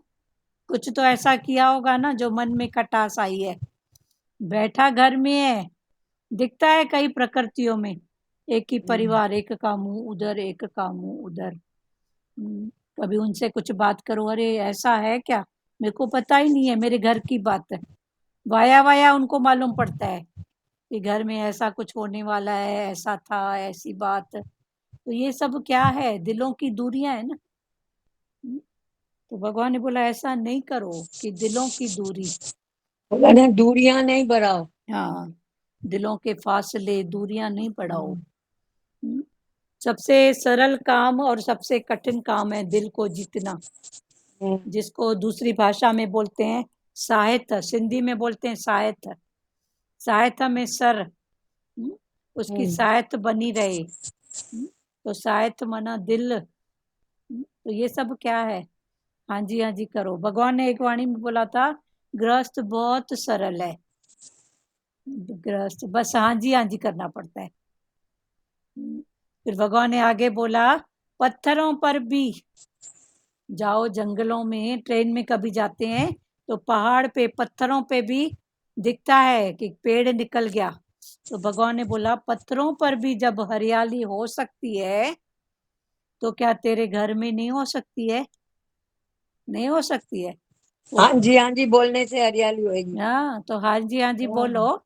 कुछ तो ऐसा किया होगा ना जो मन में खटास आई है। बैठा घर में है, दिखता है कई प्रकृतियों में, एक ही परिवार, एक का मुंह उधर, एक का मुंह उधर। कभी उनसे कुछ बात करो, अरे ऐसा है क्या, मेरे को पता ही नहीं है, मेरे घर की बात है। वाया वाया उनको मालूम पड़ता है कि घर में ऐसा कुछ होने वाला है, ऐसा था, ऐसी बात। तो ये सब क्या है, दिलों की दूरियां है ना। हम्म, तो भगवान ने बोला ऐसा नहीं करो कि दिलों की दूरी, बोला ना दूरियां नहीं बढ़ाओ। हाँ, दिलों के फासले, दूरियां नहीं बढ़ाओ। हम्म, हम्म, सबसे सरल काम और सबसे कठिन काम है दिल को जीतना, हम्म, जिसको दूसरी भाषा में बोलते हैं साहित्य, सिंधी में बोलते हैं साहित्य। साहित्य में सर, उसकी हम्म। साहित्य बनी रहे। तो साहित्य मना दिल। तो ये सब क्या है, हाँ जी हाँ जी करो। भगवान ने एक वाणी में बोला था, गृहस्थ बहुत सरल है, गृहस्थ बस हाँ जी करना पड़ता है। फिर भगवान ने आगे बोला, पत्थरों पर भी जाओ, जंगलों में ट्रेन में कभी जाते हैं तो पहाड़ पे पत्थरों पे भी दिखता है कि पेड़ निकल गया। तो भगवान ने बोला, पत्थरों पर भी जब हरियाली हो सकती है तो क्या तेरे घर में नहीं हो सकती है? नहीं हो सकती है वो। हाँ जी बोलने से हरियाली होगी। हाँ, तो हाँ जी बोलो।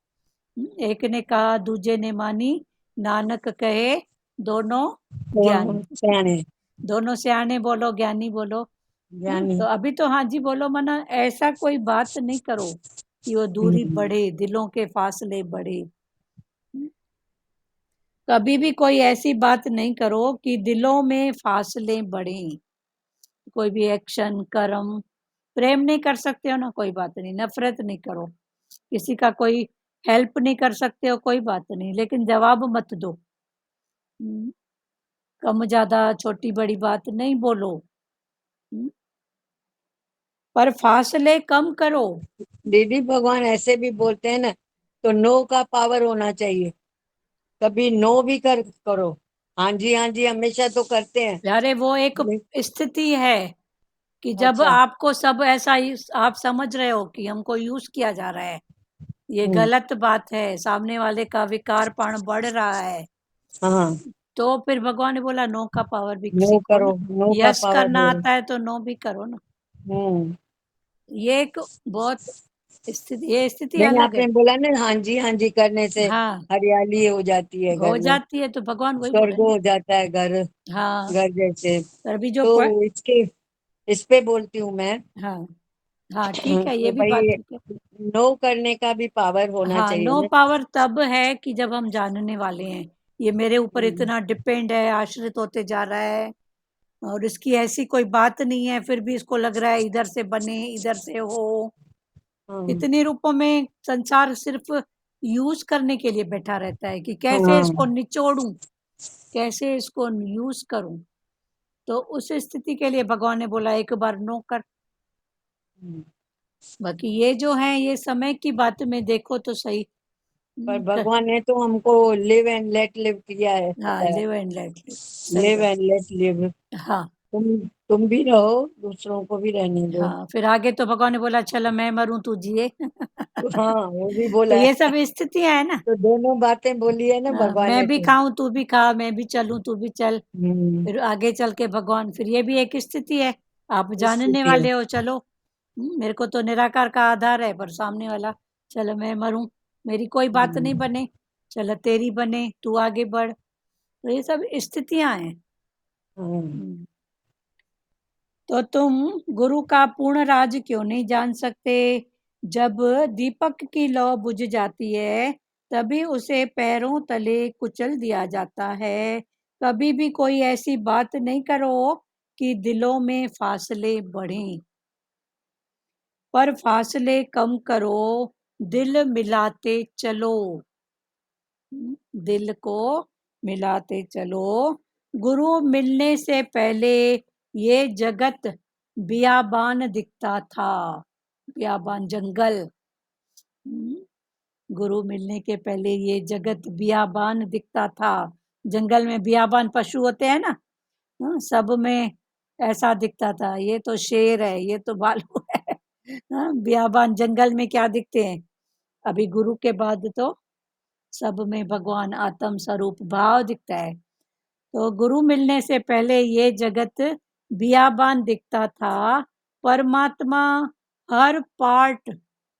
एक ने कहा, दूजे ने मानी, नानक कहे दोनों ज्ञानी। सियाने दोनों सियाने बोलो, ज्ञानी बोलो। ज्ञानी। तो अभी तो हाँ जी बोलो, मना ऐसा कोई बात नहीं करो कि वो दूरी हम्म, बढ़े, दिलों के फासले बढ़े। कभी भी कोई ऐसी बात नहीं करो कि दिलों में फासले बढ़े। कोई भी एक्शन, कर्म, प्रेम नहीं कर सकते हो ना, कोई बात नहीं, नफरत नहीं करो। किसी का कोई हेल्प नहीं कर सकते हो, कोई बात नहीं, लेकिन जवाब मत दो। हम्म, कम ज्यादा, छोटी बड़ी बात नहीं बोलो। हम्म, पर फासले कम करो। दीदी भगवान ऐसे भी बोलते हैं ना, तो नो का पावर होना चाहिए। कभी नो भी करो। हाँ जी हमेशा तो करते हैं। अरे वो एक स्थिति है कि जब अच्छा। आपको सब ऐसा आप समझ रहे हो कि हमको यूज किया जा रहा है, ये हम्म, गलत बात है, सामने वाले का विकारपण बढ़ रहा है, हाँ। तो फिर भगवान ने बोला नो का पावर भी नो सीखो करो, ना। नो का यस पावर करना हो रहा। आता है तो नो भी करो ना। हम्म। ये एक बहुत स्थिति, ये स्थिति नहीं, अलग है। आपने बोला ना हाँ जी करने से हाँ, हरियाली हो जाती है हो घर में। जाती है, तो भगवान वही बोले स्वर्ग ना। हो जाता है घर। हाँ, घर जैसे। पर अभी जो तो इसके इस पे बोलती हूँ मैं। हाँ हाँ ठीक है, ये तो भी बात भाई, ठीक है। नो करने का भी पावर होना हाँ, चाहिए नो ना। पावर तब है कि जब हम जानने वाले हैं ये मेरे ऊपर हम्म, इतना डिपेंड है, आश्रित होते जा रहा है, और इसकी ऐसी कोई बात नहीं है, फिर भी इसको लग रहा है इधर से बने, इधर से हो। हाँ, इतने रूपों में संसार सिर्फ यूज करने के लिए बैठा रहता है कि कैसे इसको हाँ। निचोड़ूं, कैसे इसको यूज करूं। तो उस स्थिति के लिए भगवान ने बोला, एक बार नो कर। हम्म। बाकी ये जो है, ये समय की बात में देखो तो सही। पर भगवान ने तो हमको लिव एंड लेट लिव किया है, हाँ, बताया। लिव एंड लेट लिव, सही लिव बात। And let live. हाँ तुम भी रहो, दूसरों को भी रहने दो। हाँ, फिर आगे तो भगवान ने बोला, चलो मैं मरूं तू जिए। हाँ, वो भी तो बोला ये है। सब स्थितियां है ना। तो दोनों बातें बोली है ना हाँ, भगवान मैं ने भी तो। खाऊं तू भी खा, मैं भी चलूं तू भी चल। हम्म। फिर आगे चल के भगवान, फिर ये भी एक स्थिति है, आप जानने स्थिति है। वाले हो, चलो। मेरे को तो निराकार का आधार है, पर सामने वाला, चलो मैं मरूं, मेरी कोई बात नहीं हम्म, बने, चलो तेरी बने, तू आगे बढ़। तो ये सब स्थितियां हैं। हाँ। हम्म, तो तुम गुरु का पूर्ण राज क्यों नहीं जान सकते? जब दीपक की लौ बुझ जाती है, तभी उसे पैरों तले कुचल दिया जाता है। कभी भी कोई ऐसी बात नहीं करो कि दिलों में फासले बढ़ें, पर फासले कम करो, दिल मिलाते चलो। दिल को मिलाते चलो। गुरु मिलने से पहले ये जगत बियाबान दिखता था, बियाबान जंगल। हम्म, गुरु मिलने के पहले ये जगत बियाबान दिखता था। जंगल में बियाबान पशु होते हैं ना, हाँ, सब में ऐसा दिखता था, ये तो शेर है, ये तो भालू है। हाँ, बियाबान जंगल में क्या दिखते हैं। अभी गुरु के बाद तो सब में भगवान आत्म स्वरूप भाव दिखता है। तो गुरु मिलने से पहले ये जगत बियाबान दिखता था। परमात्मा हर पार्ट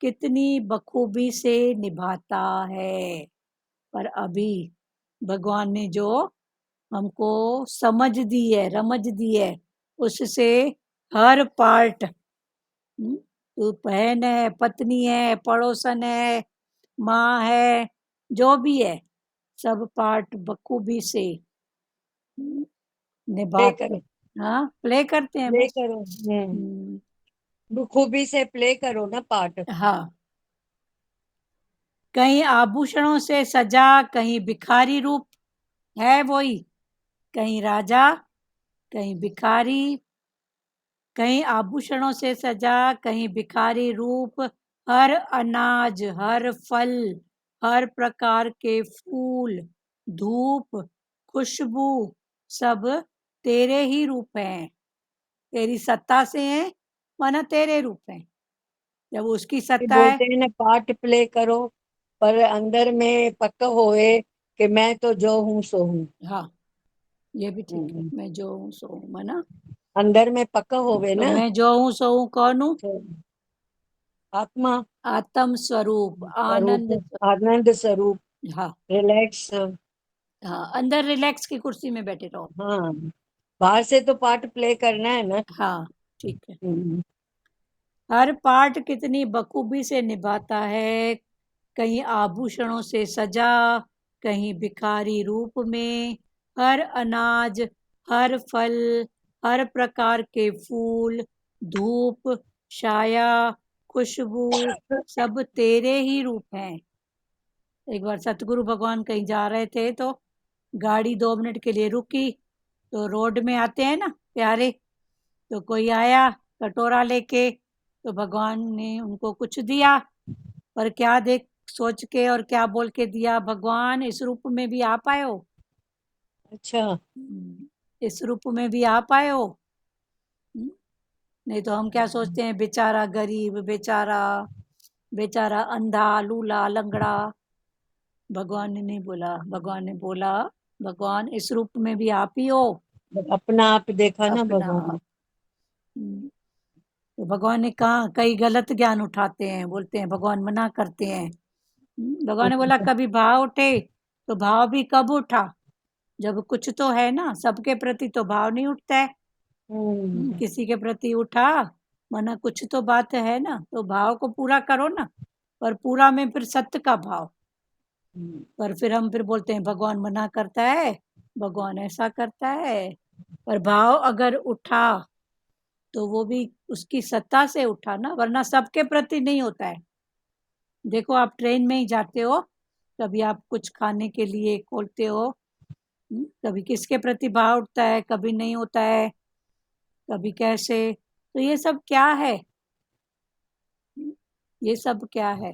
कितनी बखूबी से निभाता है। पर अभी भगवान ने जो हमको समझ दी है, रमझ दी है, उससे हर पार्ट, तो बहन है, पत्नी है, पड़ोसन है, माँ है, जो भी है, सब पार्ट बखूबी से प्ले निभाते। करो, हाँ, प्ले करते हैं प्ले बस। करो। हम्म, खूबी से प्ले करो ना पार्ट। हाँ। कहीं आभूषणों से सजा, कहीं भिखारी रूप है वही, कहीं राजा, कहीं भिखारी। कहीं आभूषणों से सजा, कहीं भिखारी रूप। हर अनाज, हर फल, हर प्रकार के फूल, धूप, खुशबू, सब तेरे ही रूप हैं। तेरी सत्ता से हैं, माना तेरे रूप हैं। जब उसकी ये सत्ता है। बोलते हैं ना पार्ट प्ले करो, पर अंदर में पक्का होए कि मैं तो जो हूँ सो हूँ। हाँ, ये भी ठीक है। मैं जो हूँ सो हूँ, माना अंदर में पक्का होवे तो ना। मैं जो हूँ सो हूँ कौन हूँ? तो आत्मा आत्म स्वरूप, स्वरूप, आनंद आनंद स्वरूप, हाँ, रिलैक्स। हाँ, अंदर रिलैक्स की कुर्सी में बैठे रहो। हाँ, बाहर से तो पार्ट प्ले करना है ना। हाँ, ठीक है। हम्म, हर पार्ट कितनी बखूबी से निभाता है। कहीं आभूषणों से सजा, कहीं भिखारी रूप में। हर अनाज, हर फल, हर प्रकार के फूल, धूप, छाया, खुशबू, सब तेरे ही रूप हैं। एक बार सतगुरु भगवान कहीं जा रहे थे, तो गाड़ी 2 मिनट के लिए रुकी। तो रोड में आते हैं ना प्यारे, तो कोई आया कटोरा लेके, तो भगवान ने उनको कुछ दिया। पर क्या देख सोच के और क्या बोल के दिया, भगवान इस रूप में भी आप आए हो। अच्छा। इस रूप में भी आप आए हो। हम्म, नहीं तो हम क्या सोचते हैं, बेचारा गरीब, बेचारा, बेचारा अंधा, लूला, लंगड़ा। भगवान ने नहीं बोला। भगवान ने बोला, भगवान इस रूप में भी आप ही हो। अपना आप देखा ना अपना भगवान ने। आप। हम्म, तो भगवान ने कहा, कई गलत ज्ञान उठाते हैं, बोलते हैं भगवान मना करते हैं। भगवान ने बोला, कभी भाव उठे तो भाव भी कब उठा, जब कुछ तो है ना। सबके प्रति तो भाव नहीं उठता है। हम्म, किसी के प्रति उठा, माना कुछ तो बात है ना, तो भाव को पूरा करो ना। पर पूरा में फिर सत्य का भाव। पर फिर हम फिर बोलते हैं भगवान मना करता है, भगवान ऐसा करता है। पर भाव अगर उठा तो वो भी उसकी सत्ता से उठा ना, वरना सबके प्रति नहीं होता है। देखो, आप ट्रेन में ही जाते हो, कभी आप कुछ खाने के लिए खोलते हो, कभी किसके प्रति भाव उठता है, कभी नहीं होता है, कभी कैसे। तो ये सब क्या है? ये सब क्या है?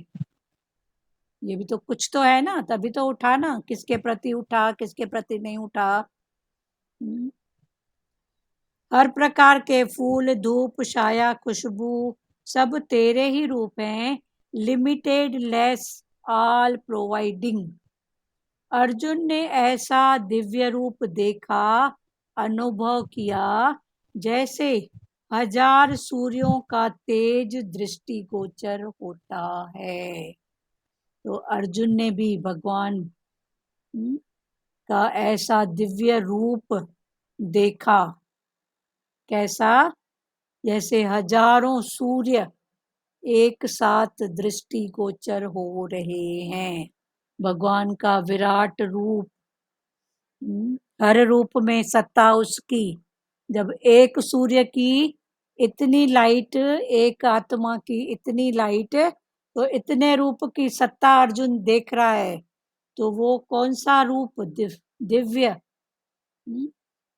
ये भी तो कुछ तो है ना, तभी तो उठा ना। किसके प्रति उठा, किसके प्रति नहीं उठा। हम्म, हर प्रकार के फूल, धूप, छाया, खुशबू, सब तेरे ही रूप हैं। Limited, less, all providing. Arjun ने ऐसा दिव्य रूप देखा, अनुभव किया, जैसे हजार सूर्यों का तेज दृष्टिगोचर होता है। तो अर्जुन ने भी भगवान का ऐसा दिव्य रूप देखा। कैसा? जैसे हजारों सूर्य एक साथ दृष्टिगोचर हो रहे हैं। भगवान का विराट रूप, हर रूप में सत्ता उसकी। जब एक सूर्य की इतनी लाइट, एक आत्मा की इतनी लाइट, तो इतने रूप की सत्ता अर्जुन देख रहा है। तो वो कौन सा रूप? दिव्य।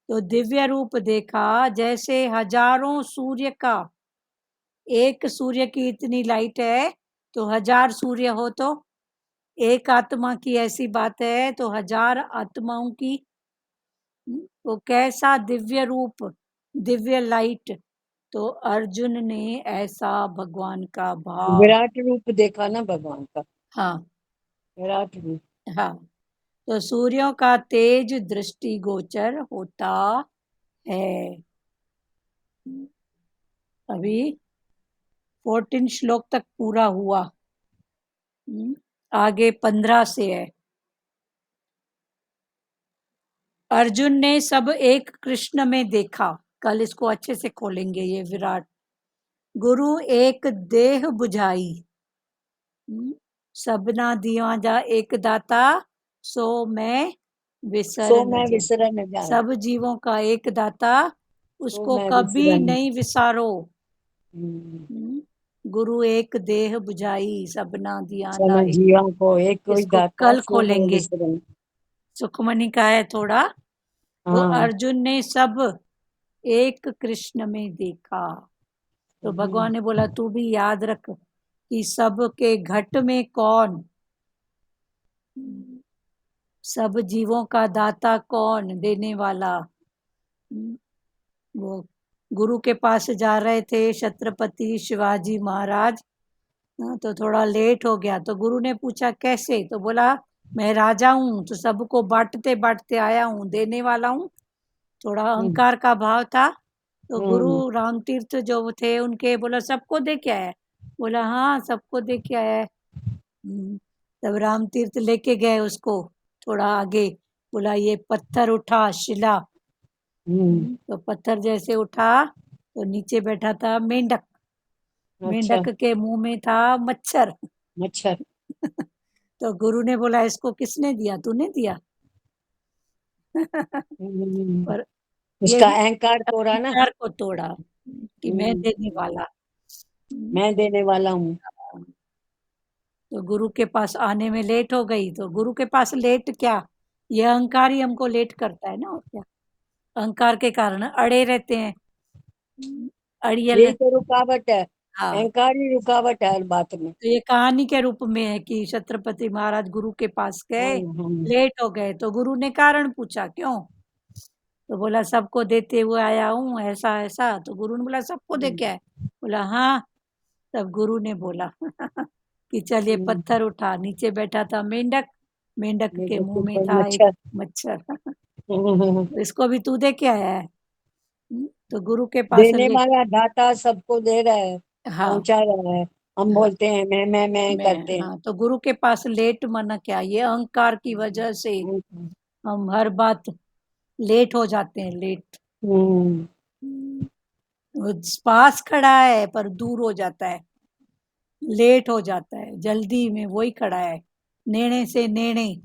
तो दिव्य रूप देखा, जैसे हजारों सूर्य का। एक सूर्य की इतनी लाइट है, तो हजार सूर्य हो। तो एक आत्मा की ऐसी बात है, तो हजार आत्माओं की। वो कैसा दिव्य रूप, दिव्य लाइट। तो अर्जुन ने ऐसा भगवान का भाव। विराट रूप देखा ना भगवान का। हाँ, विराट रूप। हाँ, तो सूर्यों का तेज दृष्टिगोचर होता है। अभी 14 श्लोक तक पूरा हुआ। आगे 15 से है। अर्जुन ने सब एक कृष्ण में देखा। कल इसको अच्छे से खोलेंगे ये विराट। गुरु एक देह बुझाई। सबना दिया जा एक दाता, सो मैं विसर सो न मैं जाऊं। विसर न जाऊं। सब जीवों का एक दाता, उसको मैं कभी विसर न- नहीं विसारो। हम्म। गुरु एक देह बुझाई, सबना दिया सब जाए। जीवों को एक कोई इसको दाता, कल सो मैं खोलेंगे। विसर न- सुखमणि का है थोड़ा। तो हाँ। अर्जुन ने सब एक कृष्ण में देखा। तो भगवान ने बोला तू भी याद रख कि सब के घट में कौन, सब जीवों का दाता कौन, देने वाला। वो गुरु के पास जा रहे थे छत्रपति शिवाजी महाराज। तो थोड़ा लेट हो गया, तो गुरु ने पूछा कैसे, तो बोला मैं राजा हूँ, तो सबको बांटते बांटते आया हूँ, देने वाला हूँ। थोड़ा अहंकार का भाव था। तो गुरु राम तीर्थ जो थे उनके बोला सबको दे के आया। बोला हाँ सबको दे के आया है। तब राम तीर्थ लेके गए उसको थोड़ा आगे। बोला ये पत्थर उठा, शिला। तो पत्थर जैसे उठा तो नीचे बैठा था मेंढक। अच्छा। मेंढक के मुंह में था मच्छर। मच्छर। तो गुरु ने बोला इसको किसने दिया, तूने दिया। हम्म। पर ये उसका भी अहंकार तोड़ा ना। अहंकार को तोड़ा कि मैं देने हम्म। वाला। मैं देने वाला हूँ। तो गुरु के पास आने में लेट हो गई। तो गुरु के पास लेट क्या, ये अहंकार ही हमको लेट करता है ना, और क्या। अहंकार के कारण अड़े रहते हैं। अड़ियल। यही तो रुकावट है। हाँ, अहंकार ही रुकावट है हर बात में। तो ये कहानी के रूप में है कि छत्रपति महाराज गुरु के पास हाँ गए, हाँ। लेट हो गए। तो गुरु ने कारण पूछा क्यों। तो बोला सबको देते हुए आया हूँ, ऐसा ऐसा। तो गुरु ने बोला सबको दे के आए। बोला हाँ। तब गुरु ने बोला कि चलिए पत्थर उठा। नीचे बैठा था मेंढक, मेंढक के मेरे मुंह को में कोई था एक मच्छर। मच्छर। तो इसको भी तू दे के आया है। तो गुरु के पास देने ले। वाला दाता सबको दे रहा है, हाँ पहुंचा रहा है। हम हाँ। बोलते हैं मैं करते हैं। हाँ, तो गुरु के पास लेट मना क्या, ये अहंकार की वजह से हम हर बात लेट हो जाते हैं, लेट। हम्म। वो पास खड़ा है पर दूर हो जाता है, लेट हो जाता है, जल्दी में वही खड़ा है। नेणे से नेणे,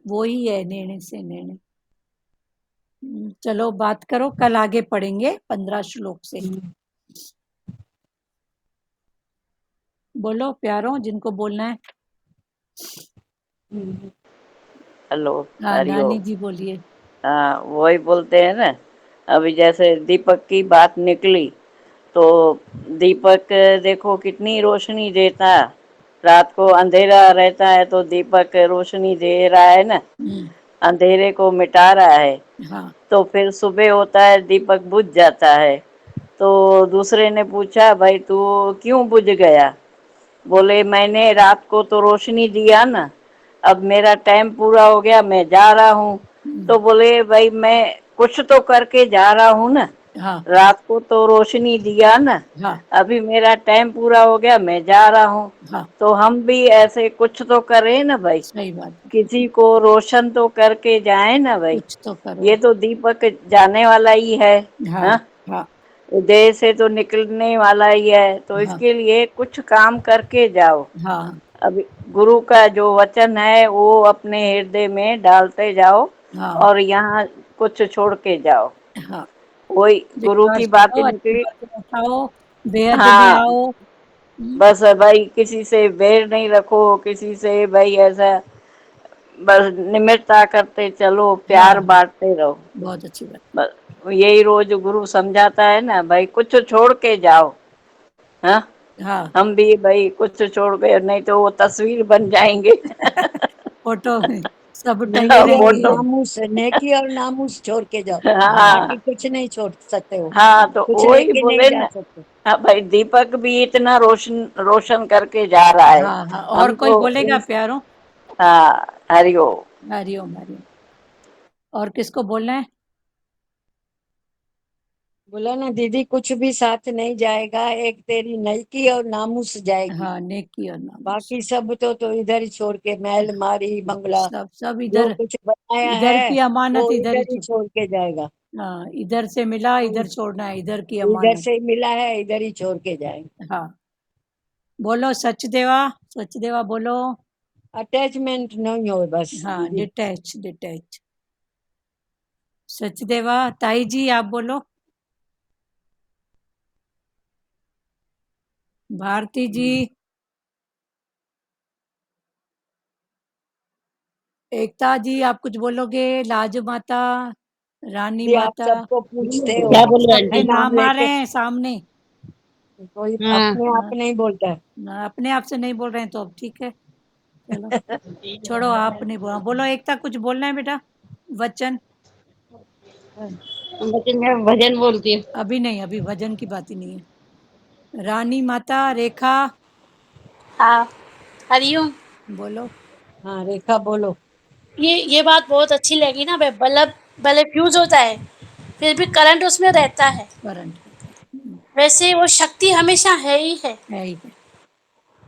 वही है नेणे से नेणे। चलो बात करो, कल आगे पढ़ेंगे 15 श्लोक से। बोलो प्यारो जिनको बोलना है। हेलो। हाँ नानी हरिओम। जी बोलिए। हाँ, वही बोलते हैं ना। अभी जैसे दीपक की बात निकली, तो दीपक देखो कितनी रोशनी देता। रात को अंधेरा रहता है तो दीपक रोशनी दे रहा है ना, अंधेरे को मिटा रहा है। हाँ तो फिर सुबह होता है, दीपक बुझ जाता है। तो दूसरे ने पूछा भाई तू क्यों बुझ गया। बोले मैंने रात को तो रोशनी दिया ना, अब मेरा टाइम पूरा हो गया, मैं जा रहा हूँ। तो बोले भाई मैं कुछ तो करके जा रहा हूँ ना, हाँ रात को तो रोशनी दिया ना, हाँ अभी मेरा टाइम पूरा हो गया, मैं जा रहा हूँ। हाँ। तो हम भी ऐसे कुछ तो करें ना भाई, सही बात है, किसी को रोशन तो करके जाए ना भाई। कुछ तो करो। ये तो दीपक जाने वाला ही है, हाँ हाँ, हाँ उदय से तो निकलने वाला ही है, तो हाँ इसके लिए कुछ काम करके जाओ। हाँ अभी गुरु का जो वचन है वो अपने हृदय में डालते जाओ, हाँ और यहाँ कुछ छोड़ के जाओ। हाँ। वही गुरु की विश्वास बातें करो, अच्छी निकली। बातें उठाओ, बेहद में हाँ, आओ। बस भाई किसी से बैर नहीं रखो, किसी से भाई ऐसा, बस निमित्ता करते चलो, हाँ प्यार हाँ, बांटते रहो। बहुत अच्छी बात। बस यही रोज गुरु समझाता है ना भाई, कुछ छोड़ के जाओ। हाँ, हाँ हम भी भाई कुछ छोड़ के, नहीं तो वो तस्वीर बन जाएंगे। फोटो में सब टंगे नेकी और रहेंगे। फोटो। नामूस, नेकी और नामूस छोड़ के जाओ। हाँ बाकी हाँ कुछ नहीं छोड़ सकते हो, हाँ, तो कुछ वही लेके नहीं बोले जा ना। सकते। हाँ भाई, दीपक भी इतना रोशन रोशन करके जा रहा है। हाँ हाँ, और हम कोई तो बोलेगा इन, प्यारो। हाँ, हरिओम। हरिओम हरिओम। और किसको बोलना है? बोला ना दीदी, कुछ भी साथ नहीं जाएगा, एक तेरी नेकी और नामुस जाएगी। हाँ, नेकी और नामुस। बाकी सब तो इधर ही छोड़ के, महल मारी बंगला सब जो इधर, कुछ बनाया इधर है की अमानत वो इधर ही इधर ही छोड़ के जाएगा। हाँ, इधर से मिला इधर छोड़ना है, इधर की इधर अमानत। से मिला है, इधर ही छोड़ के जाएगा। हाँ, बोलो सचदेवा, सचदेवा बोलो। अटैचमेंट नहीं हो बस हाँ, दीदी। Detach detach. सचदेवा। ताई जी आप बोलो। भारती जी। एकता जी आप कुछ बोलोगे? लाज माता, रानी दीदी, आप माता। सबको पूछते हो, क्या बोल रहे हैं सबके आंटी? नाम नाम आ लेके रहे हैं सामने। कोई हाँ। अपने आप हाँ, नहीं बोलता है। अपने आप से नहीं बोल रहे हैं तो अब ठीक है, चलो छोड़ो, आप नहीं बोलो। बोलो एकता, कुछ बोलना है बेटा? वचन। लेकिन मैं भजन बोलती हूँ। अभी नहीं, अभी भजन की बात ही नहीं है। रानी माता रेखा हाँ, हरिओम। बोलो। हाँ रेखा बोलो। ये बात बहुत अच्छी लगी ना, बल्ब बल्ब फ्यूज होता है फिर भी करंट उसमें रहता है। करंट रहता है। वैसे वो शक्ति हमेशा है ही है। है ही है।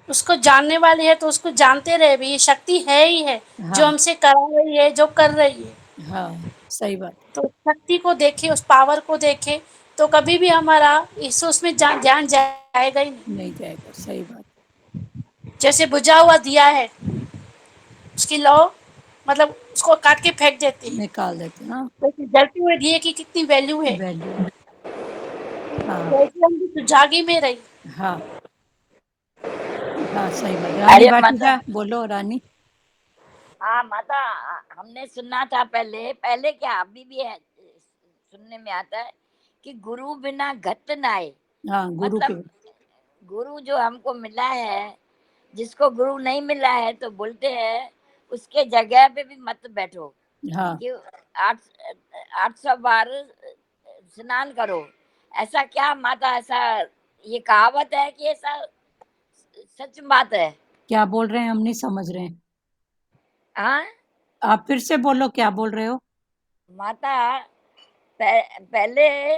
उसको जानने वाले है तो उसको जानते रहे भी, ये शक्ति है ही है जो हाँ हमसे करा रही है, जो कर रही है। हाँ, सही बात है। तो शक्ति को देखे, उस पावर को देखे, तो कभी भी हमारा इस उसमें ध्यान जाएगा ही नहीं। नहीं जाएगा, सही बात। जैसे बुझा हुआ दिया है, उसकी लौ मतलब उसको काट के फेंक देते हैं, निकाल देते हैं, हाँ। तो जलते हुए दिए की कितनी वैल्यू है। वैल्यू है। हाँ वैसे हम भी सुजागी में रही। हाँ हाँ, सही बात। रानी अरे माता, बाटिका बोलो, रानी। हाँ माता, हमने सुना था पहले, पहले क्या अभी भी है, सुनने में आता है कि गुरु बिना गत न आए। हाँ, गुरु के। मतलब गुरु जो हमको मिला है, जिसको गुरु नहीं मिला है तो बोलते हैं उसके जगह पे भी मत बैठो, हाँ, कि 800 बार स्नान करो। ऐसा क्या माता, ऐसा ये कहावत है कि ऐसा सच बात है? क्या बोल रहे हैं हम नहीं समझ रहे हैं। हाँ आप फिर से बोलो, क्या बोल रहे हो? माता, पहले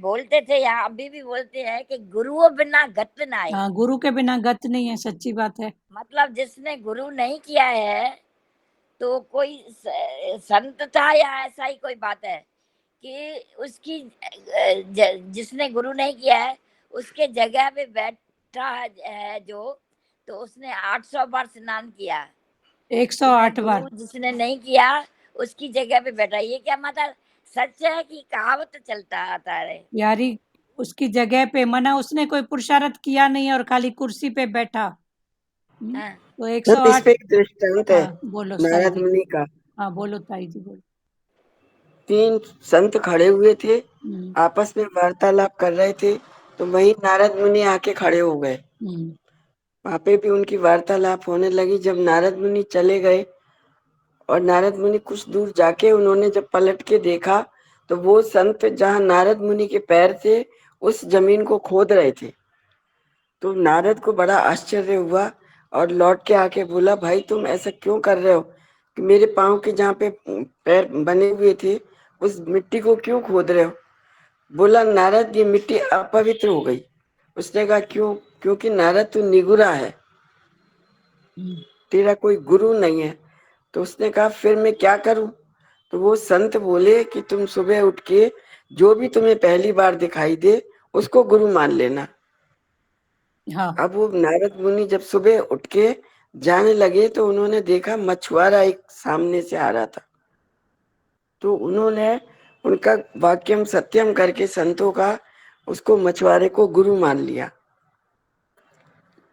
बोलते थे, यहाँ अभी भी बोलते हैं कि गुरुओं बिना गत ना आए। हाँ, गुरु के बिना गत नहीं है, सच्ची बात है। मतलब जिसने गुरु नहीं किया है तो कोई संत था या ऐसा ही कोई बात है कि उसकी जिसने गुरु नहीं किया है उसके जगह पे बैठा है जो, तो उसने 800 बार स्नान किया। कि मैं 108 बार। गुरु जिसने नहीं किया उसकी जगह पे बैठा, ये क्या मतलब सच है कि कहावत चलता आता है? यारी, उसकी जगह पे मना, उसने कोई पुरुषार्थ किया नहीं और खाली कुर्सी पे बैठा। हाँ। तो सर, इस 108। पे एक दृष्टांत है हाँ बोलो ताई नारद जी। मुनि का। हाँ बोलो ताई जी, बोलो। 3 संत खड़े हुए थे, हम्म आपस में वार्तालाप कर रहे थे, तो वहीं नारद मुनि आके खड़े हो गए। हम्म वहां पे भी उनकी वार्तालाप होने लगी। जब नारद मुनि चले गए और नारद मुनि कुछ दूर जाके उन्होंने जब पलट के देखा, तो वो संत जहाँ नारद मुनि के पैर थे उस जमीन को खोद रहे थे। तो नारद को बड़ा आश्चर्य हुआ और लौट के आके बोला, भाई तुम ऐसा क्यों कर रहे हो कि मेरे पाँव के जहाँ पे पैर बने हुए थे उस मिट्टी को क्यों खोद रहे हो? बोला, नारद ये मिट्टी अपवित्र हो गई। उसने कहा, क्यों? क्योंकि नारद तू निगुरा है, हम्म तेरा कोई गुरु नहीं है। तो उसने कहा, फिर मैं क्या करूं? तो वो संत बोले कि तुम सुबह उठ के जो भी तुम्हें पहली बार दिखाई दे उसको गुरु मान लेना। हाँ अब वो नारद मुनि जब सुबह उठ के जाने लगे तो उन्होंने देखा मछुआरा एक सामने से आ रहा था। तो उन्होंने उनका वाक्यम सत्यम करके संतों का उसको मछुआरे को गुरु मान लिया।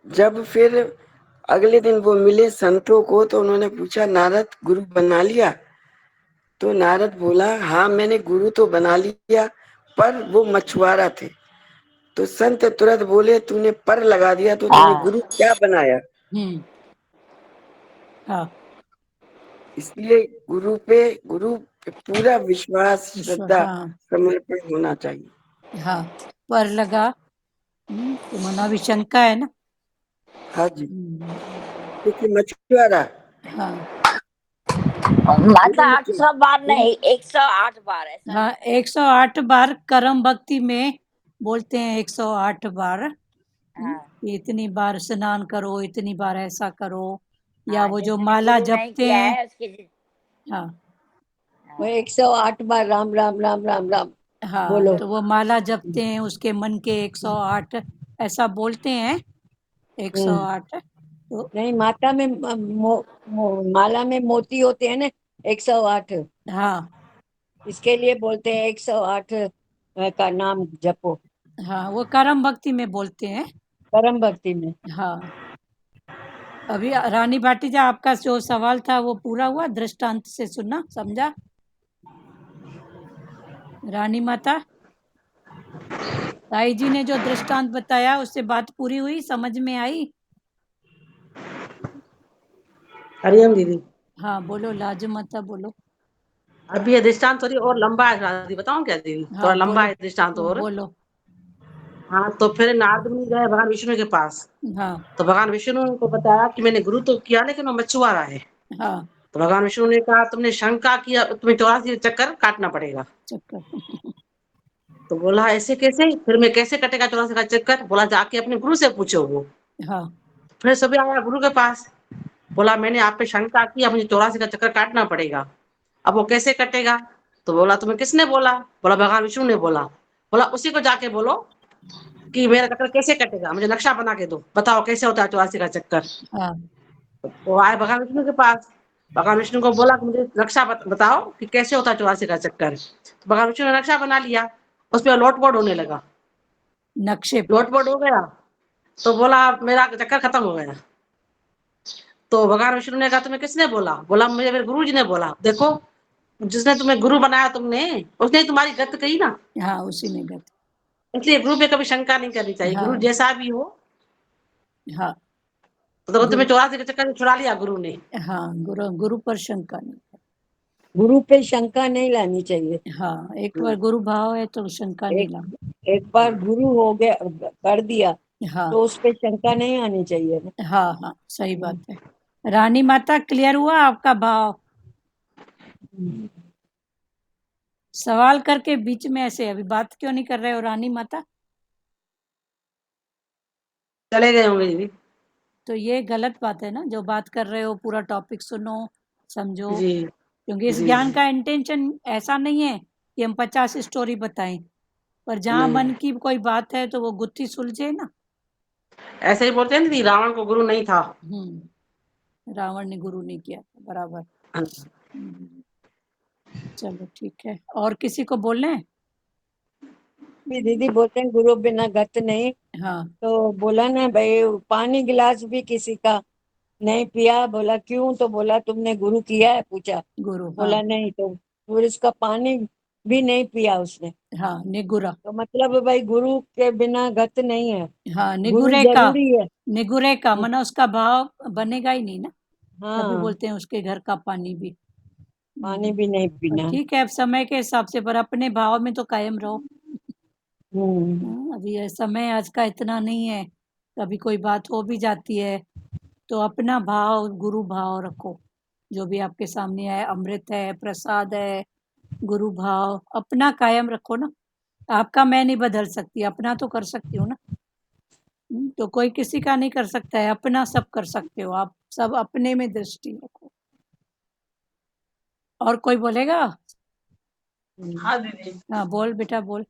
जब फिर अगले दिन वो मिले संतों को तो उन्होंने पूछा, नारद गुरु बना लिया? तो नारद बोला, हाँ मैंने गुरु तो बना लिया, पर वो मछुआरा थे। तो संत तुरंत बोले, तूने पर लगा दिया तो तूने हाँ गुरु क्या बनाया? हम्म हाँ, इसलिए गुरु पे पूरा विश्वास, श्रद्धा, हाँ समर्पण होना चाहिए। हाँ, पर लगा। तो मना भी शंका है ना। हाँ जी, हम्म, क्योंकि मछुआरा हाँ माता 800 बार नहीं, 108 बार ऐसा। हाँ 108 बार कर्म भक्ति में बोलते हैं, 108 बार। हाँ, कि इतनी बार स्नान करो, इतनी बार ऐसा करो, या हाँ, वो जो जिसने माला शुरू नहीं जपते किया हैं। है उसकी। हाँ वो 108 बार राम राम राम राम राम हाँ बोलो। तो वो माला जपते हैं, उसके मन के 108 ऐसा बोलते हैं, 108। तो नहीं, माता में माला में मोती होते हैं ना 108, हाँ इसके लिए बोलते हैं 108 का नाम जपो हाँ वो कर्म भक्ति में बोलते हैं। परम भक्ति में। हाँ अभी रानी भाटीजा, आपका जो सवाल था वो पूरा हुआ, दृष्टांत से सुना, समझा? रानी माता, ताई जी ने जो दृष्टांत बताया उससे बात पूरी हुई, समझ में आई? हरिओम दीदी। हाँ बोलो, लाजो माता बोलो। अभी ये दृष्टांत थोड़ी और लंबा है दीदी, बताऊं क्या दीदी? थोड़ा हाँ लंबा बोलो, है दृष्टांत और। बोलो। हाँ, तो फिर नारद मुनि गए भगवान विष्णु के पास। हाँ तो भगवान विष्णु को बताया कि मैंने गुरु तो किया लेकिन वो मछुआरा है। हाँ तो भगवान विष्णु ने कहा तुमने शंका किया, तुम्हें 84 चक्कर काटना पड़ेगा। चक्कर। तो बोला ऐसे कैसे, फिर मैं कैसे कटेगा 84 का चक्कर? बोला जाके अपने गुरु से पूछो वो। हाँ फिर सभी आया गुरु के पास, बोला मैंने आप पे शंका की, अब मुझे 84 का चक्कर काटना पड़ेगा, अब वो कैसे कटेगा? तो बोला तुम्हें किसने बोला? बोला भगवान विष्णु ने बोला। बोला उसी को जाके बोलो कि मेरा चक्कर कैसे कटेगा, मुझे नक्शा बना के दो, बताओ कैसे होता है 84 का चक्कर। हाँ तो आए भगवान विष्णु के पास, भगवान विष्णु को बोला कि मुझे नक्शा बताओ कि कैसे होता है 84 का चक्कर। तो भगवान विष्णु ने नक्शा बना लिया, उस पर लोटपोट होने लगा। नक्शे पे। लोटपोट हो गया तो बोला मेरा चक्कर खत्म हो गया। तो भगवान विष्णु ने कहा तुम्हें किसने बोला? बोला मुझे मेरे गुरु जी ने बोला। देखो जिसने तुम्हें गुरु बनाया तुमने, उसने तुम्हारी गत कही ना, हाँ उसी ने गत। इसलिए गुरु पे कभी शंका नहीं करनी चाहिए, हाँ गुरु जैसा भी हो। हाँ तो देखो तुम्हें गुरु, 84 के चक्कर में छुड़ा लिया गुरु ने। हाँ गुरु, गुरु पर शंका नहीं। गुरु पे शंका नहीं लानी चाहिए। हाँ एक बार गुरु भाव है तो शंका नहीं ला। एक बार गुरु हो गया, कर दिया, हाँ तो उस पे शंका नहीं आनी चाहिए ना। हाँ हाँ सही बात है। रानी माता, क्लियर हुआ आपका भाव? सवाल करके बीच में ऐसे अभी बात क्यों नहीं कर रहे हो रानी माता? चले गए होंगे दीदी। तो ये गलत बात है ना, जो बात कर रहे हो पूरा टॉपिक सुनो, समझो। जी क्योंकि इस जी ज्ञान जी। का इंटेंशन ऐसा नहीं है कि हम 50 स्टोरी बताएं, पर जहां नहीं मन की कोई बात है तो वो गुत्थी सुलझे ना। ऐसे ही बोलते हैं ना दीदी, रावण को गुरु नहीं था। रावण ने गुरु नहीं किया था, बराबर। हाँ। हम्म, चलो ठीक है, और किसी को बोलना है? भी दीदी बोलते हैं गुरु बिना गत नहीं। हाँ तो बोला ना भाई, पानी गिलास भी किसी का नहीं पिया, बोला क्यों? तो बोला तुमने गुरु किया है, पूछा, गुरु, हाँ बोला नहीं, तो फिर उसका पानी भी नहीं पिया उसने। हाँ निगुरा। तो मतलब भाई गुरु के बिना गत नहीं है, हाँ गुरु निगुरे का, जरूरी है। निगुरे का मना उसका भाव बनेगा ही नहीं ना, तभी हाँ, बोलते हैं उसके घर का पानी भी। पानी भी नहीं पर पीना। ठीक है, अब समय के हिसाब से, पर अपने भाव में तो कायम रहो। अभी ये समय आज का इतना नहीं है, कभी कोई बात हो भी जाती है तो अपना भाव, गुरु भाव रखो। जो भी आपके सामने है, अमृत है, प्रसाद है, गुरु भाव अपना कायम रखो ना। आपका मैं नहीं बदल सकती, अपना तो कर सकती हूँ ना। तो कोई किसी का नहीं कर सकता है, अपना सब कर सकते हो आप, सब अपने में दृष्टि रखो। और कोई बोलेगा? हाँ दीदी, हाँ बोल बेटा बोल।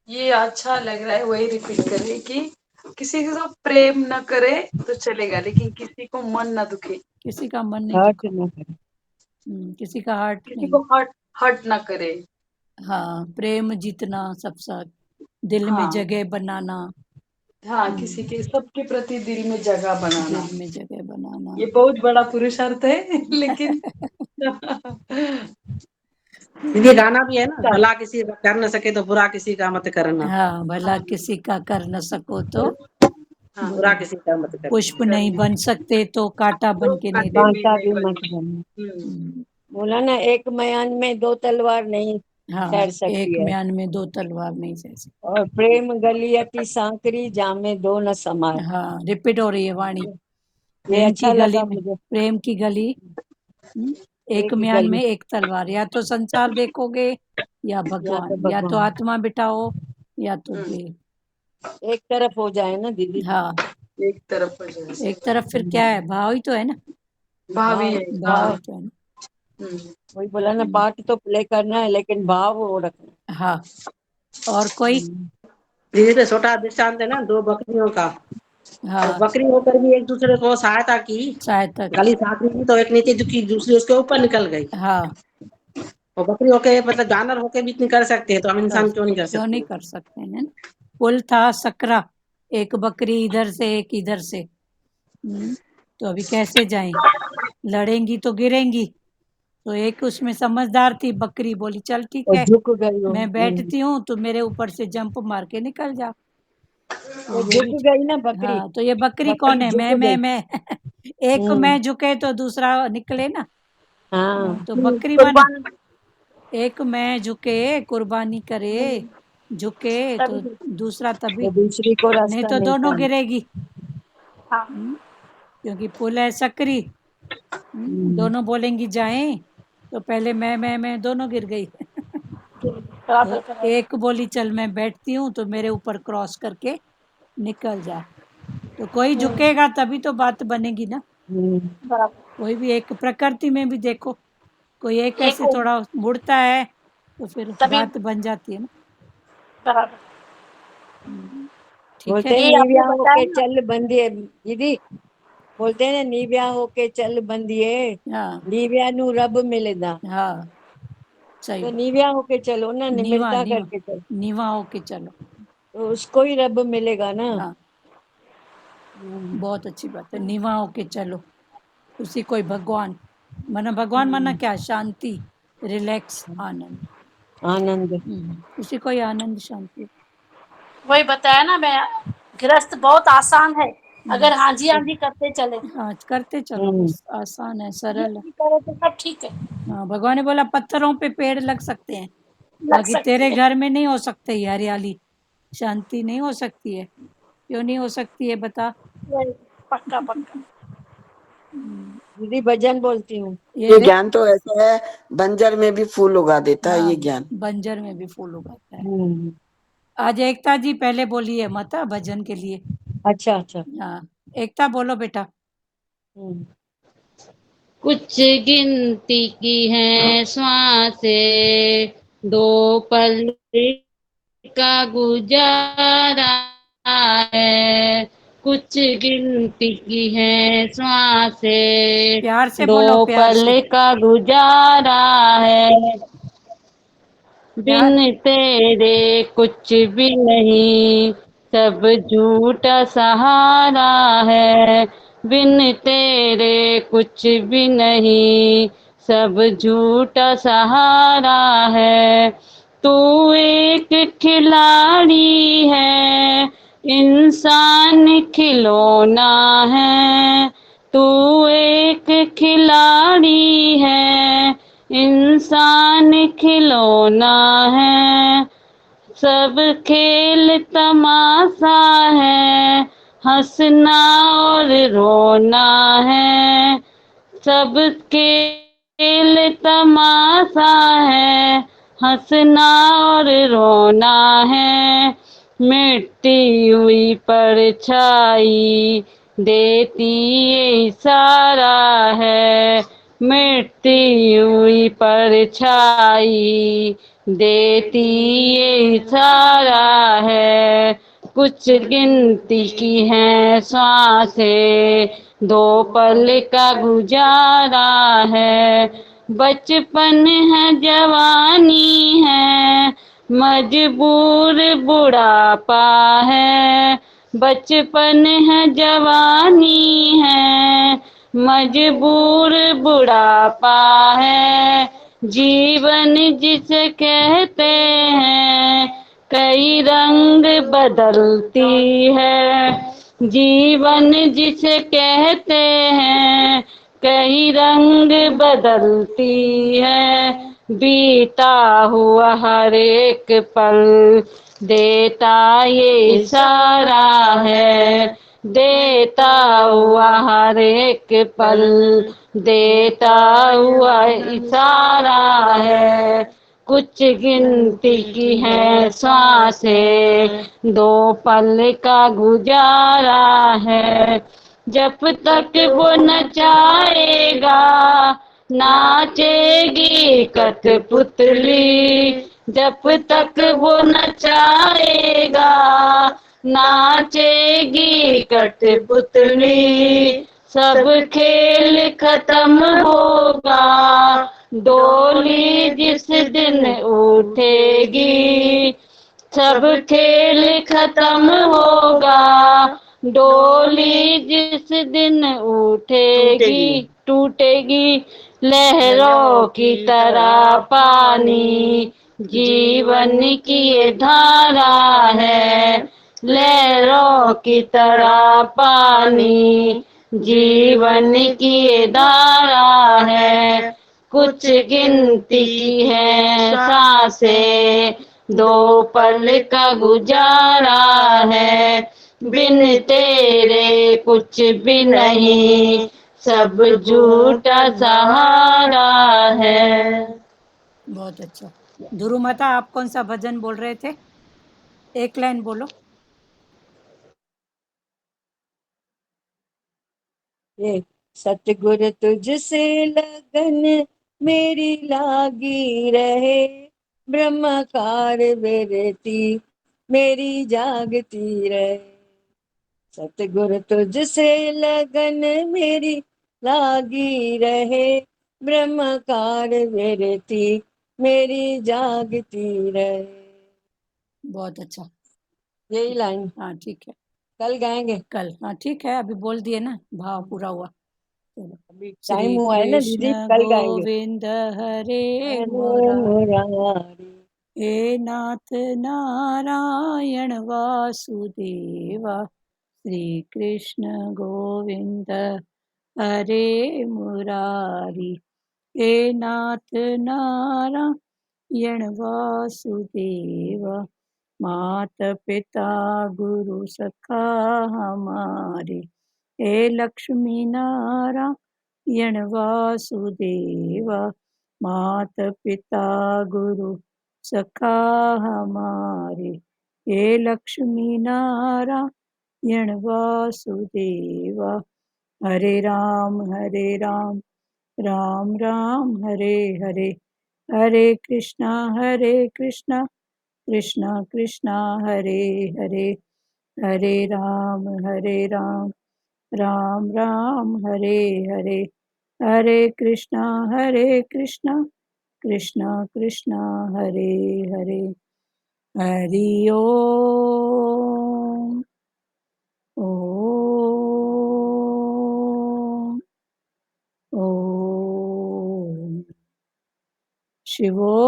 ये अच्छा लग रहा है, वही रिपीट करे कि किसी को प्रेम न करे तो चलेगा, लेकिन किसी को मन न दुखे, किसी का मन नहीं हर्ट दुखा। ना करे। किसी का हार्ट किसी नहीं। को हर्ट हर्ट न करे। हाँ प्रेम जीतना, सब साथ, दिल में हाँ जगह बनाना। हाँ, किसी के सबके प्रति दिल में जगह बनाना, दिल में जगह बनाना। ये बहुत बड़ा पुरुषार्थ है लेकिन दीदी गाना भी है ना, भला किसी का कर न सके तो बुरा किसी का मत करना। हाँ भला हाँ किसी का कर न सको तो हाँ, बुरा। बुरा किसी का मत पुष्प करना। नहीं बन सकते तो कांटा बन के नहीं काटे रहना। भी कांटा नहीं भी मत बनते। बनना। हम्म। बोला ना, एक म्यान में दो तलवार नहीं हाँ ठहर एक सकती है। म्यान में दो तलवार नहीं सह सकती। और प्रेम गली अति सांकरी, जामे दो न समार। हाँ रिपीट हो रही है वाणी। ये अच्छा लगा मुझे। प्रेम की गली। एक एक म्यान गली में एक तलवार, या तो संसार देखोगे या भगवान, या तो आत्मा बिठाओ या तो देह। एक तरफ हो जाए ना दीदी। हाँ, एक तरफ हो जाए, एक तरफ फिर क्या है, भाव ही तो है ना, भाभी है। भाव ही तो है ना। वही बोला ना, पार्ट तो प्ले करना है लेकिन भाव वो रखना। हाँ, और कोई? दीदी तो छोटा दृष्टांत है ना, दो बकरियों का। तो हाँ, बकरी होकर भी एक दूसरे को सहायता की, सहायता गली साथ में की, तो एक नीचे झुकी, दूसरी उसके ऊपर निकल गई। हाँ, और बकरी होके मतलब जानवर होके भी इतनी कर सकते हैं, तो हम इंसान क्यों नहीं कर क्यों नहीं सकते? कर सकते हैं ना। पुल था सकरा, एक बकरी इधर से एक इधर से। तो अभी कैसे जाएं, लड़ेंगी तो गिरेंगी। तो एक उसमें समझदार थी, बकरी बोली चल ठीक और है, झुक गई हो। मैं बैठती हूँ, तो मेरे ऊपर से जंप मार के निकल जा। तो वो ये झुक भी, गई ना बकरी। हाँ, तो ये बकरी कौन बकरी है, झुक गई। मैं एक मैं झुके तो दूसरा निकले ना। हाँ, तो बकरी माने एक मैं झुके, कुर्बानी करे, झुके तो दूसरा तभी, तो दूसरी को नहीं रास्ता तो दोनों मिलता है। गिरेगी। क्योंकि पुल है सकरी। दोनों बोलेंगी जाएं, तो पहले मैं दोनों गिर गई। तो एक बोली चल मैं बैठती हूँ, तो मेरे ऊपर क्रॉस करके निकल जा। तो कोई झुकेगा तभी तो बात बनेगी ना। कोई भी एक प्रकृति में भी देखो, कोई एक ऐसे थोड़ा मुड़ता है तो फिर बात बन जाती है ना। ठीक बोलते है। हैं नीव्या होके चल बंदिए दीदी। बोलते हैं ना, नीव्या होके चल बंदिए, हाँ, नीव्या नु रब मिलेगा। हाँ, सही तो बात। नीव्या होके चलो ना, नीवा निमिरता नीवा करके चलो, नीवा होके चलो। तो उसको ही रब मिलेगा ना। हाँ, बहुत अच्छी बात है, नीवा होके चलो, उसी कोई भगवान। माना भगवान माना क्या, शांति, रिलैक्स, आनंद। आनंद। उसी को ही आनंद शांति। वही बताया ना मैं, गृहस्थ बहुत आसान है अगर हाँ जी करते चले। हाँ, करते चलो, बस आसान है, सरल है। करे तो सब ठीक है। हाँ, भगवान ने बोला पत्थरों पे पेड़ लग सकते हैं, लग बाकी सकती तेरे है। घर में नहीं हो सकते, ये हरियाली शांति नहीं हो सकती है। क्यों नहीं हो सकती है बता। वही, पक्का पक्का। दीदी भजन बोलती हूँ। ये ज्ञान तो ऐसा है, बंजर में भी फूल उगा देता है हाँ, ये ज्ञान। बंजर में भी फूल उगाता है। आज एकता जी पहले बोली है माता भजन के लिए। अच्छा अच्छा। हाँ, एकता बोलो बेटा। कुछ गिनती की है श्वासें, दो पल का गुजारा है। कुछ गिनती की है श्वासें, प्यार से दो बोलो, प्यार से। पल का गुजारा है। प्यार। बिन तेरे कुछ भी नहीं, सब झूठा सहारा है। बिन तेरे कुछ भी नहीं, सब झूठा सहारा है। तू एक खिलाड़ी है, इंसान खिलौना है। तू एक खिलाड़ी है, इंसान खिलौना है। सब खेल तमाशा है, हंसना और रोना है। सब खेल तमाशा है, हंसना और रोना है। मिटती हुई परछाई देती ये इशारा है। मिटती हुई परछाई देती ये इशारा है। कुछ गिनती की है सांसें, दो पल का गुजारा है। बचपन है जवानी है, मजबूर बुढ़ापा है। बचपन है जवानी है, मजबूर बुढ़ापा है। जीवन जिसे कहते हैं, कई रंग बदलती है। जीवन जिसे कहते हैं, कई रंग बदलती है। बीता हुआ हर एक पल देता ये इशारा है। देता हुआ हर एक पल, देता हुआ इशारा है। कुछ गिनती की है सांसें, 2 पल का गुजारा है। जब तक वो नचाएगा नाचेगी कठपुतली, जब तक वो नचाएगा नाचेगी कठपुतली। सब खेल खत्म होगा, डोली जिस दिन उठेगी। सब खेल खत्म होगा, डोली जिस दिन उठेगी टूटेगी। लहरों की तरह पानी जीवन की ये धारा है, लहरों की तरह पानी जीवन की ये धारा है। कुछ गिनती की है सांसें, 2 पल का गुजारा है। बिन तेरे कुछ भी नहीं, सब झूठा सहारा है। बहुत अच्छा। ध्रुव माता, आप कौन सा भजन बोल रहे थे? एक लाइन बोलो। ये सतगुर तुझसे लगन मेरी लागी रहे, ब्रह्मकार विरति मेरी जागती रहे। सतगुर तुझसे लगन मेरी लागी रहे, ब्रह्मकार विरति मेरी जागती रहे। बहुत अच्छा। यही लाइन हाँ ठीक है, कल गाएंगे। कल। हाँ ठीक है, अभी बोल दिए ना, भाव पूरा हुआ। चलो। अभी श्री टाइम हुआ है ना दीदी, कृष्ण कल गाएंगे। गोविंद हरे हरे मुरारी, मुरारी, हे नाथ नारायण वासुदेवा। श्री कृष्ण गोविंद हरे मुरारी, हे नाथ नारायण वासुदेवा। मात पिता गुरु सखा हमारे, हे लक्ष्मी नारायण वासुदेवा। मात पिता गुरु सखा हमारे, हे लक्ष्मी नारायण वासुदेवा। हरे राम राम राम हरे हरे, हरे कृष्णा कृष्णा कृष्णा हरे हरे, हरे राम राम राम हरे हरे, हरे कृष्णा कृष्णा कृष्णा हरे हरे। हरि ओम। ओम ओम शिवोम।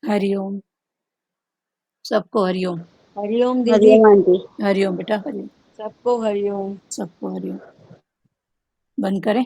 हरिओम। सबको हरिओम। हरिओम दीदी, हरिओम आंटी। हरिओम बेटा, हरिओम। सबको हरिओम। सबको हरिओम। बंद करें।